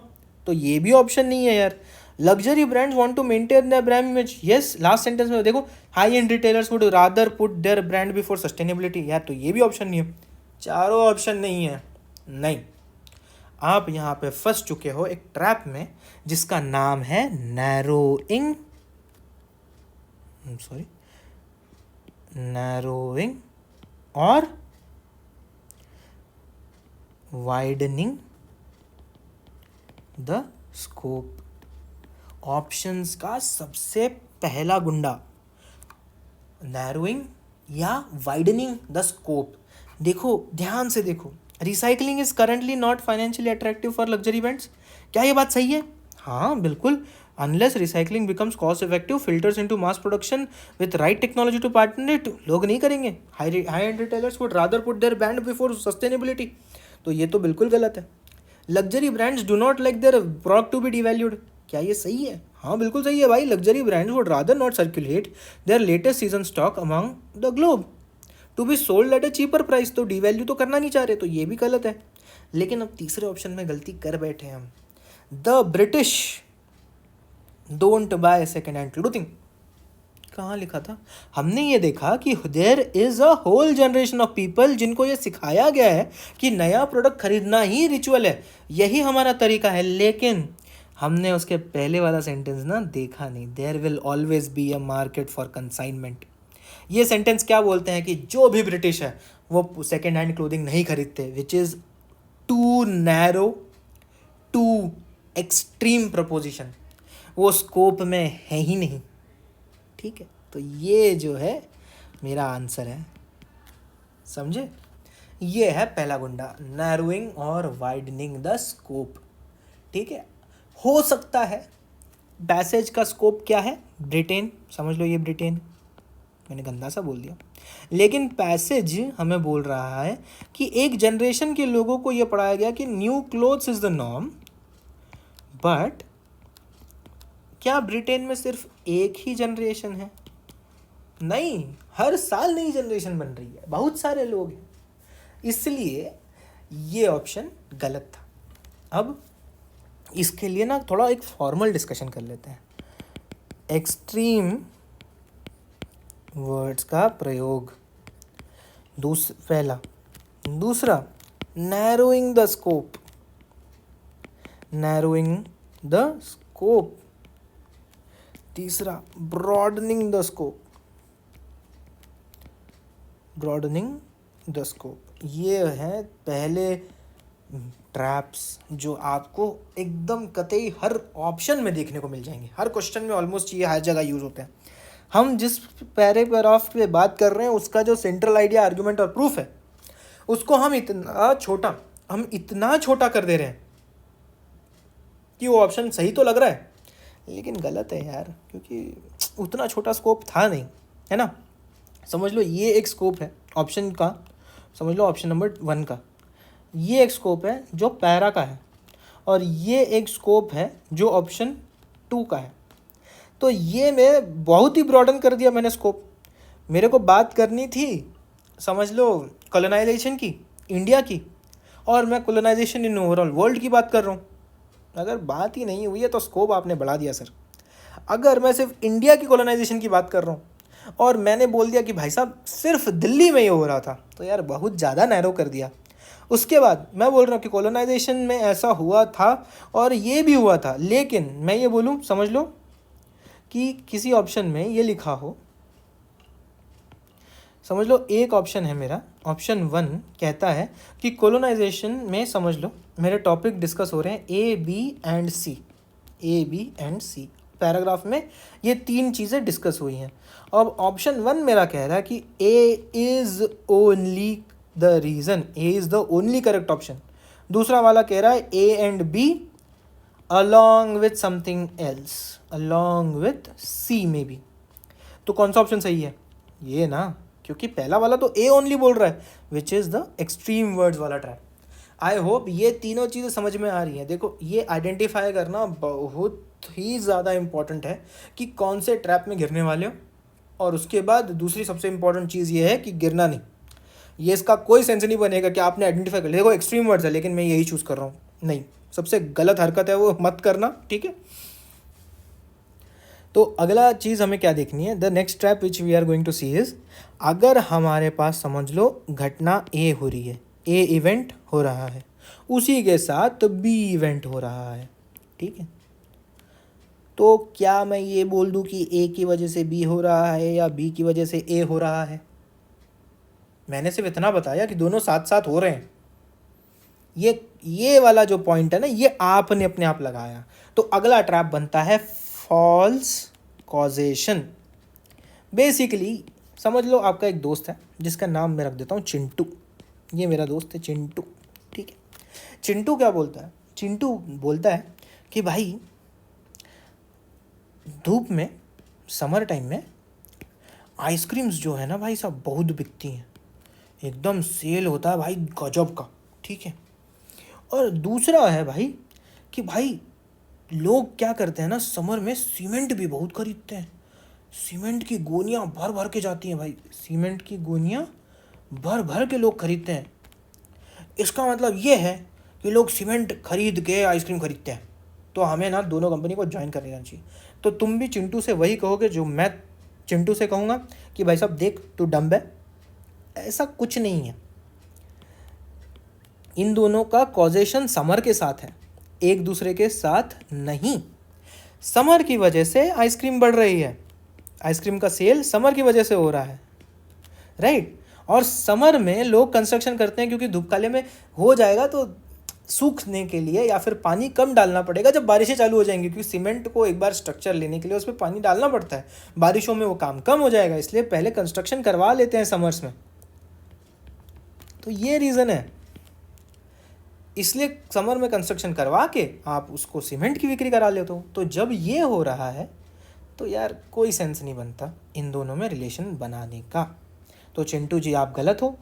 तो ये भी ऑप्शन नहीं है यार। Luxury brands want to maintain their brand image, yes last sentence में देखो high end retailers would rather put their brand before sustainability, यार तो ये भी ऑप्शन नहीं है। चारों ऑप्शन नहीं है, नहीं। आप यहाँ पे फंस चुके हो एक ट्रैप में जिसका नाम है नैरोइंग और वाइडनिंग द स्कोप। ऑप्शंस का सबसे पहला गुंडा नैरोइंग या वाइडनिंग द स्कोप। देखो ध्यान से देखो, recycling is currently not financially attractive for luxury brands, क्या ये बात सही है? हाँ बिल्कुल, unless recycling becomes cost effective filters into mass production with right technology to partner it, लोग नहीं करेंगे। High end retailers would rather put their brand before sustainability, तो ये तो बिल्कुल गलत है। Luxury brands do not like their product to be devalued, क्या ये सही है? हाँ बिल्कुल सही है भाई। Luxury brands would rather not circulate their latest season stock among the globe to be sold at a cheaper price, तो डिवैल्यू तो करना नहीं चाह रहे, तो ये भी गलत है। लेकिन अब तीसरे ऑप्शन में गलती कर बैठे हम, the British don't buy second hand clothing. कहाँ लिखा था? हमने ये देखा कि there is a whole generation of people जिनको ये सिखाया गया है कि नया प्रोडक्ट खरीदना ही रिचुअल है, यही हमारा तरीका है। लेकिन हमने उसके पहले वाला सेंटेंस ना देखा नहीं, there will always be a market for consignment. ये सेंटेंस क्या बोलते हैं कि जो भी ब्रिटिश है वो सेकेंड हैंड क्लोथिंग नहीं खरीदते, which is too narrow, too extreme proposition, वो स्कोप में है ही नहीं। ठीक है, तो ये जो है मेरा आंसर है, समझे? ये है पहला गुंडा, नैरोइंग और वाइडनिंग द स्कोप। ठीक है, हो सकता है पैसेज का स्कोप क्या है, ब्रिटेन, समझ लो ये ब्रिटेन, मैंने गंदा सा बोल दिया। लेकिन पैसेज हमें बोल रहा है कि एक जनरेशन के लोगों को ये पढ़ाया गया कि new clothes is the norm, but क्या ब्रिटेन में सिर्फ एक ही जनरेशन है? नहीं, हर साल नई जनरेशन बन रही है, बहुत सारे लोग हैं, इसलिए ये ऑप्शन गलत था। अब इसके लिए ना थोड़ा एक फॉर्मल डिस्कशन कर लेते हैं। एक्सट्रीम वर्ड्स का प्रयोग, पहला। दूसरा narrowing the scope, narrowing the scope. तीसरा broadening the scope, broadening the scope. ये है पहले ट्रैप्स जो आपको एकदम कतई हर ऑप्शन में देखने को मिल जाएंगे, हर क्वेश्चन में ऑलमोस्ट ये हर जगह यूज़ होते हैं। हम जिस पैराग्राफ पे बात कर रहे हैं उसका जो सेंट्रल आइडिया, आर्गुमेंट और प्रूफ है, उसको हम इतना छोटा कर दे रहे हैं कि वो ऑप्शन सही तो लग रहा है लेकिन गलत है यार, क्योंकि उतना छोटा स्कोप था नहीं, है ना। समझ लो ये एक स्कोप है ऑप्शन का, समझ लो ऑप्शन नंबर 1 का, ये एक स्कोप है जो पैरा का है, और ये एक स्कोप है जो ऑप्शन 2 का है। तो ये मैं बहुत ही ब्रॉडन कर दिया मैंने स्कोप। मेरे को बात करनी थी, समझ लो कॉलोनाइजेशन की, इंडिया की, और मैं कॉलोनाइजेशन इन ओवरऑल वर्ल्ड की बात कर रहा हूँ। अगर बात ही नहीं हुई है तो स्कोप आपने बढ़ा दिया सर। अगर मैं सिर्फ इंडिया की कॉलोनाइजेशन की बात कर रहा हूँ और मैंने बोल दिया कि भाई साहब सिर्फ दिल्ली में ही हो रहा था, तो यार बहुत ज़्यादा नैरो कर दिया। उसके बाद मैं बोल रहा हूँ कि कॉलोनाइजेशन में ऐसा हुआ था और ये भी हुआ था, लेकिन मैं ये बोलूँ, समझ लो कि किसी ऑप्शन में ये लिखा हो, समझ लो एक ऑप्शन है मेरा, ऑप्शन 1 कहता है कि कॉलोनाइजेशन में, समझ लो मेरे टॉपिक डिस्कस हो रहे हैं A B and C, paragraph में ये 3 चीज़ें डिस्कस हुई हैं। अब ऑप्शन 1 मेरा कह रहा है कि A is only the reason, A is the only correct option. दूसरा वाला कह रहा है A and B along with something else, along with C में भी। तो कौन सा ऑप्शन सही है? ये ना, क्योंकि पहला वाला तो ए ओनली बोल रहा है, विच इज़ द एक्सट्रीम वर्ड्स वाला ट्रैप। आई होप ये तीनों चीज़ें समझ में आ रही हैं। देखो, ये आइडेंटिफाई करना बहुत ही ज़्यादा इम्पॉर्टेंट है कि कौन से ट्रैप में गिरने वाले हो। और उसके बाद दूसरी सबसे इम्पॉर्टेंट चीज़ ये है कि गिरना नहीं। ये इसका कोई सेंस नहीं बनेगा कि आपने आइडेंटिफाई कर लिया, देखो एक्सट्रीम वर्ड्स है लेकिन मैं यही चूज़ कर रहा हूँ, नहीं, सबसे गलत हरकत है वो, मत करना, ठीक है। तो अगला चीज़ हमें क्या देखनी है, the next trap which we are going to see is, अगर हमारे पास समझ लो घटना ए हो रही है, ए इवेंट हो रहा है, उसी के साथ बी इवेंट हो रहा है, ठीक है। तो क्या मैं ये बोल दूँ कि ए की वजह से बी हो रहा है या बी की वजह से ए हो रहा है? मैंने सिर्फ इतना बताया कि दोनों साथ साथ हो रहे हैं। ये वाला जो पॉइंट है ना, ये आपने अपने आप लगाया। तो अगला ट्रैप बनता है फॉल्स कॉजेशन। बेसिकली समझ लो आपका एक दोस्त है जिसका नाम मैं रख देता हूँ चिंटू। ये मेरा दोस्त है चिंटू, ठीक है। चिंटू क्या बोलता है? चिंटू बोलता है कि भाई धूप में, समर टाइम में आइसक्रीम्स जो है ना भाई साहब बहुत बिकती हैं, एकदम सेल होता है भाई गजब का, ठीक है। और दूसरा है भाई कि भाई लोग क्या करते हैं ना, समर में सीमेंट भी बहुत खरीदते हैं। सीमेंट की गोनियाँ भर भर के जाती हैं भाई, सीमेंट की गोनियाँ भर भर के लोग खरीदते हैं। इसका मतलब ये है कि लोग सीमेंट खरीद के आइसक्रीम खरीदते हैं। तो हमें ना दोनों कंपनी को ज्वाइन कर लेना चाहिए। तो तुम भी चिंटू से वही कहोगे जो मैं चिंटू से कहूँगा कि भाई साहब देख, तू डम्ब है, ऐसा कुछ नहीं है। इन दोनों का कॉजेशन समर के साथ है, एक दूसरे के साथ नहीं। समर की वजह से आइसक्रीम बढ़ रही है, आइसक्रीम का सेल समर की वजह से हो रहा है, राइट। और समर में लोग कंस्ट्रक्शन करते हैं क्योंकि धूप काले में हो जाएगा तो सूखने के लिए, या फिर पानी कम डालना पड़ेगा जब बारिशें चालू हो जाएंगी, क्योंकि सीमेंट को एक बार स्ट्रक्चर लेने के लिए उसमें पानी डालना पड़ता है। बारिशों में वो काम कम हो जाएगा, इसलिए पहले कंस्ट्रक्शन करवा लेते हैं समर्स में। तो ये रीज़न है, इसलिए समर में कंस्ट्रक्शन करवा के आप उसको सीमेंट की बिक्री करा लेते हो। तो जब ये हो रहा है तो यार कोई सेंस नहीं बनता इन दोनों में रिलेशन बनाने का। तो चिंटू जी आप गलत हो।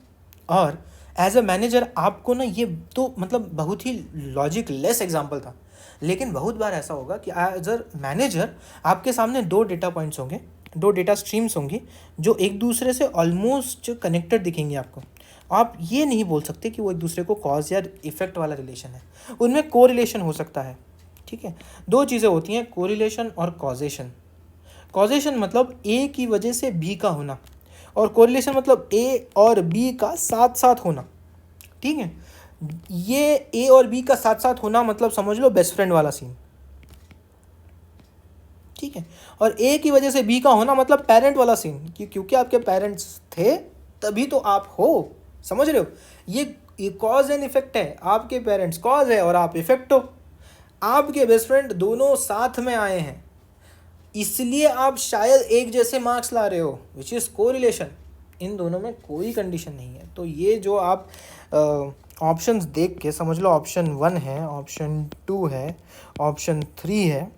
और एज अ मैनेजर आपको ना, ये तो मतलब बहुत ही लॉजिक लेस एग्जाम्पल था, लेकिन बहुत बार ऐसा होगा कि एज अ मैनेजर आपके सामने दो डेटा पॉइंट्स होंगे, दो डेटा स्ट्रीम्स होंगी जो एक दूसरे से ऑलमोस्ट कनेक्टेड दिखेंगे आपको। आप ये नहीं बोल सकते कि वो एक दूसरे को कॉज या इफेक्ट वाला रिलेशन है, उनमें कोरिलेशन हो सकता है, ठीक है। दो चीज़ें होती हैं, कोरिलेशन और कॉजेशन। कॉजेशन मतलब ए की वजह से बी का होना, और कोरिलेशन मतलब ए और बी का साथ साथ होना, ठीक है। ये ए और बी का साथ साथ होना मतलब समझ लो बेस्ट फ्रेंड वाला सीन, ठीक है। और ए की वजह से बी का होना मतलब पेरेंट वाला सीन, क्योंकि आपके पेरेंट्स थे तभी तो आप हो, समझ रहे हो। ये कॉज एंड इफेक्ट है, आपके पेरेंट्स कॉज है और आप इफेक्ट हो। आपके बेस्ट फ्रेंड दोनों साथ में आए हैं, इसलिए आप शायद एक जैसे मार्क्स ला रहे हो, विच इज़ कोरिलेशन। इन दोनों में कोई कंडीशन नहीं है। तो ये जो आप ऑप्शंस देख के समझ लो, ऑप्शन 1 है, ऑप्शन 2 है, ऑप्शन 3 है,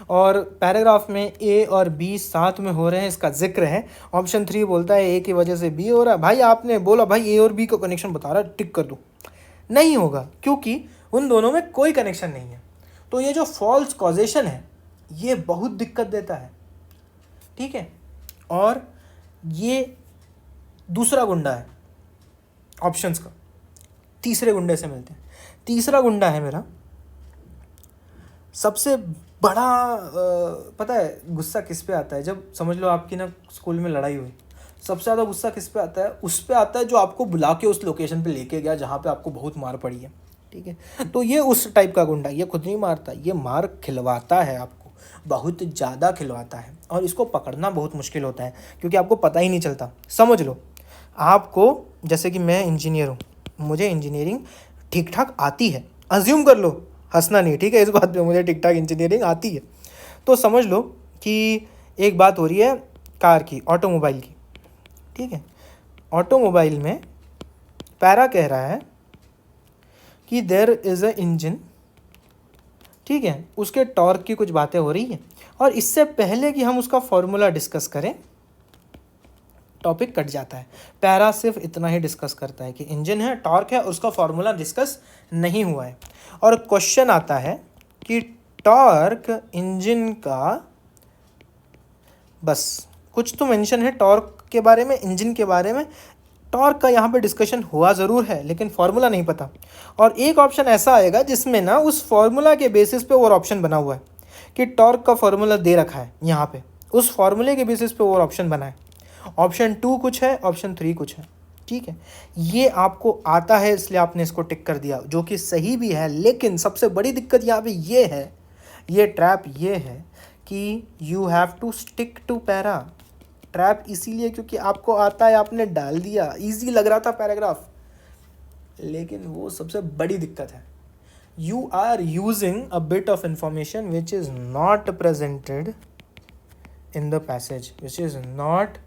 और पैराग्राफ में ए और बी साथ में हो रहे हैं इसका जिक्र है। ऑप्शन 3 बोलता है ए की वजह से बी हो रहा है। भाई आपने बोला भाई ए और बी का कनेक्शन बता रहा है, टिक कर दूँ? नहीं होगा, क्योंकि उन दोनों में कोई कनेक्शन नहीं है। तो ये जो फॉल्स कॉजेशन है ये बहुत दिक्कत देता है, ठीक है। और ये दूसरा गुंडा है ऑप्शंस का, तीसरे गुंडे से मिलते हैं। तीसरा गुंडा है मेरा सबसे बड़ा। पता है गुस्सा किस पे आता है? जब समझ लो आपकी ना स्कूल में लड़ाई हुई, सबसे ज़्यादा गुस्सा किस पे आता है? उस पे आता है जो आपको बुला के उस लोकेशन पे लेके गया जहाँ पे आपको बहुत मार पड़ी है, ठीक है। तो ये उस टाइप का गुंडा, ये खुद नहीं मारता, ये मार खिलवाता है आपको, बहुत ज़्यादा खिलवाता है। और इसको पकड़ना बहुत मुश्किल होता है क्योंकि आपको पता ही नहीं चलता। समझ लो आपको, जैसे कि मैं इंजीनियर हूँ, मुझे इंजीनियरिंग ठीक ठाक आती है, अज्यूम कर लो, हंसना नहीं, ठीक है, इस बात पे मुझे ठीक ठाक इंजीनियरिंग आती है। तो समझ लो कि एक बात हो रही है कार की, ऑटोमोबाइल की, ठीक है। ऑटोमोबाइल में पैरा कह रहा है कि देयर इज़ अ इंजन ठीक है, उसके टॉर्क की कुछ बातें हो रही है। और इससे पहले कि हम उसका फॉर्मूला डिस्कस करें, टॉपिक कट जाता है। पैरा सिर्फ इतना ही डिस्कस करता है कि इंजन है, टॉर्क है, उसका फॉर्मूला डिस्कस नहीं हुआ है। और क्वेश्चन आता है कि टॉर्क इंजन का, बस कुछ तो मेंशन है टॉर्क के बारे में, इंजन के बारे में। टॉर्क का यहाँ पे डिस्कशन हुआ ज़रूर है लेकिन फार्मूला नहीं पता। और एक ऑप्शन ऐसा आएगा जिसमें ना उस फार्मूला के बेसिस पे और ऑप्शन बना हुआ है कि टॉर्क का फार्मूला दे रखा है यहाँ पे, उस फार्मूले के बेसिस पे और ऑप्शन बना है। ऑप्शन 2 कुछ है, ऑप्शन 3 कुछ है। ठीक है, ये आपको आता है इसलिए आपने इसको टिक कर दिया, जो कि सही भी है। लेकिन सबसे बड़ी दिक्कत यहाँ पे ये है, ये ट्रैप ये है कि you have to stick to para. Trap इसीलिए क्योंकि आपको आता है, आपने डाल दिया, इजी लग रहा था पैराग्राफ, लेकिन वो सबसे बड़ी दिक्कत है। You are using a bit of information which is not presented in the passage, which is not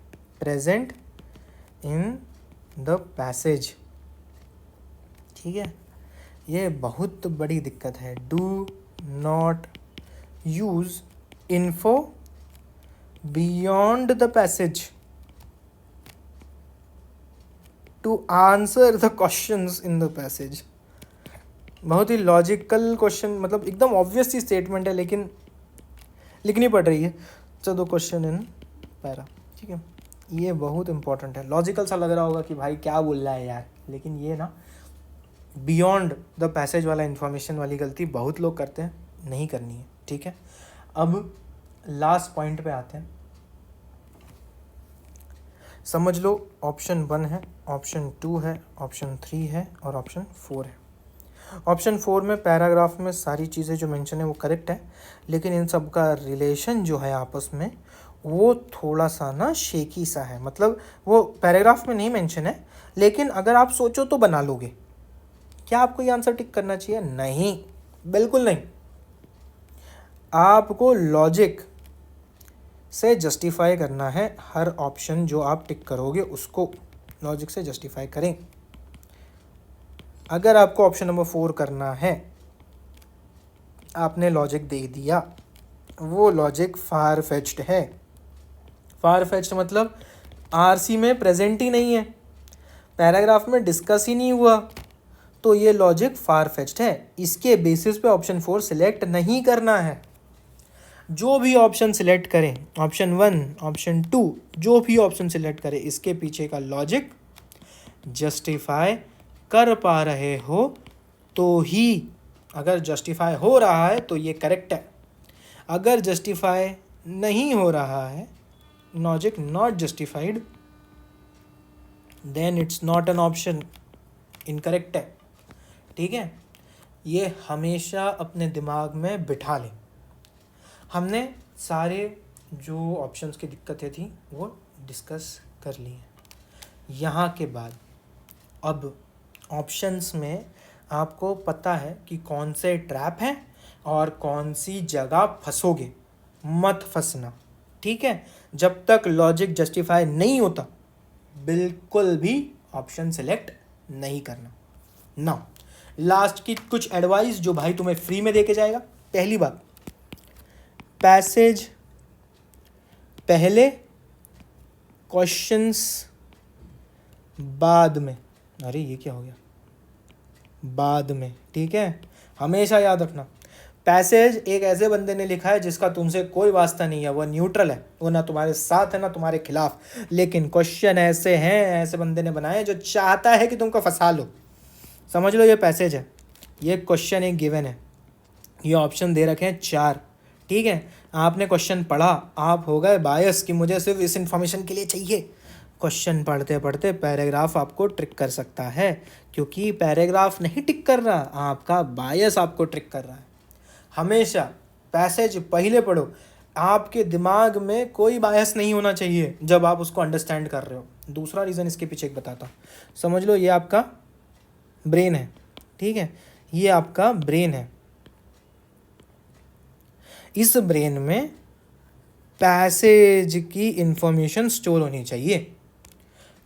present in the passage. ठीक है, ये बहुत बड़ी दिक्कत है। Do not use info beyond the passage to answer the questions in the passage। बहुत ही लॉजिकल क्वेश्चन, मतलब एकदम ऑब्वियस सी स्टेटमेंट है लेकिन लिखनी पड़ रही है। चलो क्वेश्चन इन पैरा, ठीक है, ये बहुत इंपॉर्टेंट है। लॉजिकल सा लग रहा होगा कि भाई क्या बोल रहा है यार, लेकिन ये ना बियॉन्ड द पैसेज वाला इन्फॉर्मेशन वाली गलती बहुत लोग करते हैं, नहीं करनी है। ठीक है, अब लास्ट पॉइंट पे आते हैं। समझ लो ऑप्शन 1 है, ऑप्शन 2 है, ऑप्शन 3 है और ऑप्शन 4 है। ऑप्शन 4 में पैराग्राफ में सारी चीज़ें जो मेंशन है वो करेक्ट है, लेकिन इन सब का रिलेशन जो है आपस में वो थोड़ा सा ना शेकी सा है। मतलब वो पैराग्राफ में नहीं मेंशन है, लेकिन अगर आप सोचो तो बना लोगे। क्या आपको ये आंसर टिक करना चाहिए? नहीं, बिल्कुल नहीं। आपको लॉजिक से जस्टिफाई करना है। हर ऑप्शन जो आप टिक करोगे उसको लॉजिक से जस्टिफाई करें। अगर आपको ऑप्शन नंबर 4 करना है, आपने लॉजिक दे दिया, वो लॉजिक फार फेच्ड है। फार फेच्ड मतलब आरसी में प्रेजेंट ही नहीं है, पैराग्राफ में डिस्कस ही नहीं हुआ, तो ये लॉजिक फार फेच्ड है। इसके बेसिस पे ऑप्शन 4 सिलेक्ट नहीं करना है। जो भी ऑप्शन सिलेक्ट करें, ऑप्शन 1, ऑप्शन 2, जो भी ऑप्शन सिलेक्ट करें, इसके पीछे का लॉजिक जस्टिफाई कर पा रहे हो तो ही, अगर जस्टिफाई हो रहा है तो ये करेक्ट है। अगर जस्टिफाई नहीं हो रहा है, logic not justified, then it's not an option, incorrect है। ठीक है, ये हमेशा अपने दिमाग में बिठा लें। हमने सारे जो ऑप्शंस की दिक्कतें थी वो डिस्कस कर ली हैं। यहाँ के बाद अब ऑप्शंस में आपको पता है कि कौन से ट्रैप हैं और कौन सी जगह फंसोगे। मत फंसना, ठीक है। जब तक लॉजिक जस्टिफाई नहीं होता बिल्कुल भी ऑप्शन सेलेक्ट नहीं करना ना। लास्ट की कुछ एडवाइस जो भाई तुम्हें फ्री में देके जाएगा। पहली बात, पैसेज पहले, क्वेश्चंस बाद में। अरे ये क्या हो गया, बाद में, ठीक है। हमेशा याद रखना, पैसेज एक ऐसे बंदे ने लिखा है जिसका तुमसे कोई वास्ता नहीं है, वह न्यूट्रल है, वो ना तुम्हारे साथ है ना तुम्हारे खिलाफ। लेकिन क्वेश्चन ऐसे हैं, ऐसे बंदे ने बनाए जो चाहता है कि तुमको फंसा लो। समझ लो ये पैसेज है, ये क्वेश्चन एक गिवन है, ये ऑप्शन दे रखे हैं 4, ठीक है। आपने क्वेश्चन पढ़ा, आप हो गए बायस कि मुझे सिर्फ इस इन्फॉर्मेशन के लिए चाहिए। क्वेश्चन पढ़ते पढ़ते पैराग्राफ आपको ट्रिक कर सकता है, क्योंकि पैराग्राफ नहीं टिक कर रहा, आपका बायस आपको ट्रिक कर रहा है। हमेशा पैसेज पहले पढ़ो, आपके दिमाग में कोई बायस नहीं होना चाहिए जब आप उसको अंडरस्टैंड कर रहे हो। दूसरा रीज़न इसके पीछे एक बताता हूँ। समझ लो ये आपका ब्रेन है, ठीक है, ये आपका ब्रेन है। इस ब्रेन में पैसेज की इंफॉर्मेशन स्टोर होनी चाहिए।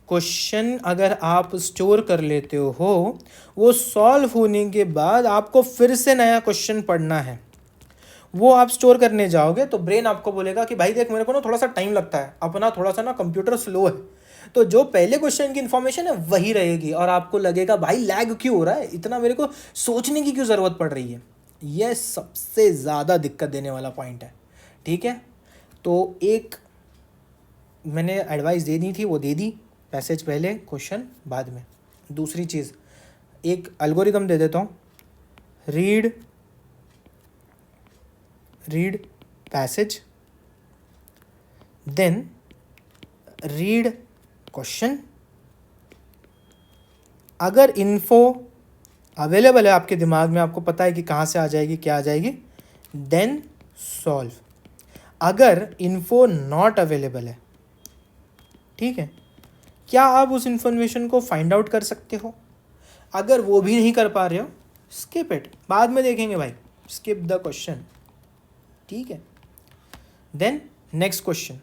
क्वेश्चन अगर आप स्टोर कर लेते हो, वो सॉल्व होने के बाद आपको फिर से नया क्वेश्चन पढ़ना है, वो आप स्टोर करने जाओगे तो ब्रेन आपको बोलेगा कि भाई देख मेरे को ना थोड़ा सा टाइम लगता है, अपना थोड़ा सा ना कंप्यूटर स्लो है, तो जो पहले क्वेश्चन की इन्फॉर्मेशन है वही रहेगी और आपको लगेगा भाई लैग क्यों हो रहा है, इतना मेरे को सोचने की क्यों ज़रूरत पड़ रही है। यह सबसे ज़्यादा दिक्कत देने वाला पॉइंट है, ठीक है। तो एक मैंने एडवाइस दे दी थी, वो दे दी, पैसेज पहले क्वेश्चन बाद में। दूसरी चीज़, एक एल्गोरिदम दे देता हूँ, read passage then read question. अगर इन्फो अवेलेबल है आपके दिमाग में, आपको पता है कि कहाँ से आ जाएगी क्या आ जाएगी, देन सॉल्व। अगर इन्फो नॉट अवेलेबल है, ठीक है, क्या आप उस इंफॉर्मेशन को फाइंड आउट कर सकते हो। अगर वो भी नहीं कर पा रहे हो, स्किप इट, बाद में देखेंगे भाई, स्किप द क्वेश्चन, ठीक है। देन नेक्स्ट क्वेश्चन,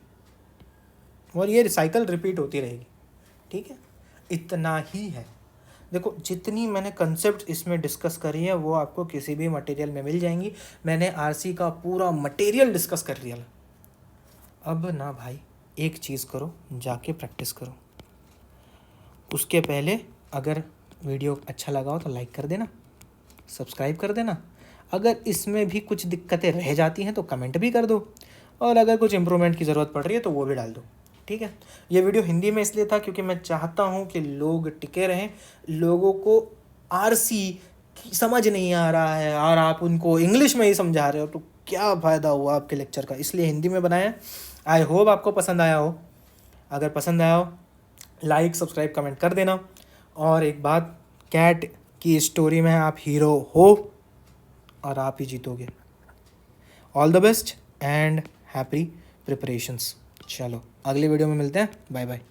और ये साइकिल रिपीट होती रहेगी, ठीक है। इतना ही है। देखो जितनी मैंने कंसेप्ट इसमें डिस्कस करी है वो आपको किसी भी मटेरियल में मिल जाएंगी। मैंने आरसी का पूरा मटेरियल डिस्कस कर लिया। अब ना भाई एक चीज़ करो, जाके प्रैक्टिस करो। उसके पहले अगर वीडियो अच्छा लगा हो तो लाइक कर देना, सब्सक्राइब कर देना। अगर इसमें भी कुछ दिक्कतें रह जाती हैं तो कमेंट भी कर दो, और अगर कुछ इम्प्रूवमेंट की ज़रूरत पड़ रही है तो वो भी डाल दो, ठीक है। ये वीडियो हिंदी में इसलिए था क्योंकि मैं चाहता हूँ कि लोग टिके रहें। लोगों को आरसी समझ नहीं आ रहा है और आप उनको इंग्लिश में ही समझा रहे हो, तो क्या फ़ायदा हुआ आपके लेक्चर का, इसलिए हिंदी में बनाया। आई होप आपको पसंद आया हो। अगर पसंद आया हो लाइक सब्सक्राइब कमेंट कर देना। और एक बात, कैट की स्टोरी में आप हीरो हो और आप ही जीतोगे। All the best and happy preparations. चलो अगले वीडियो में मिलते हैं, बाय बाय।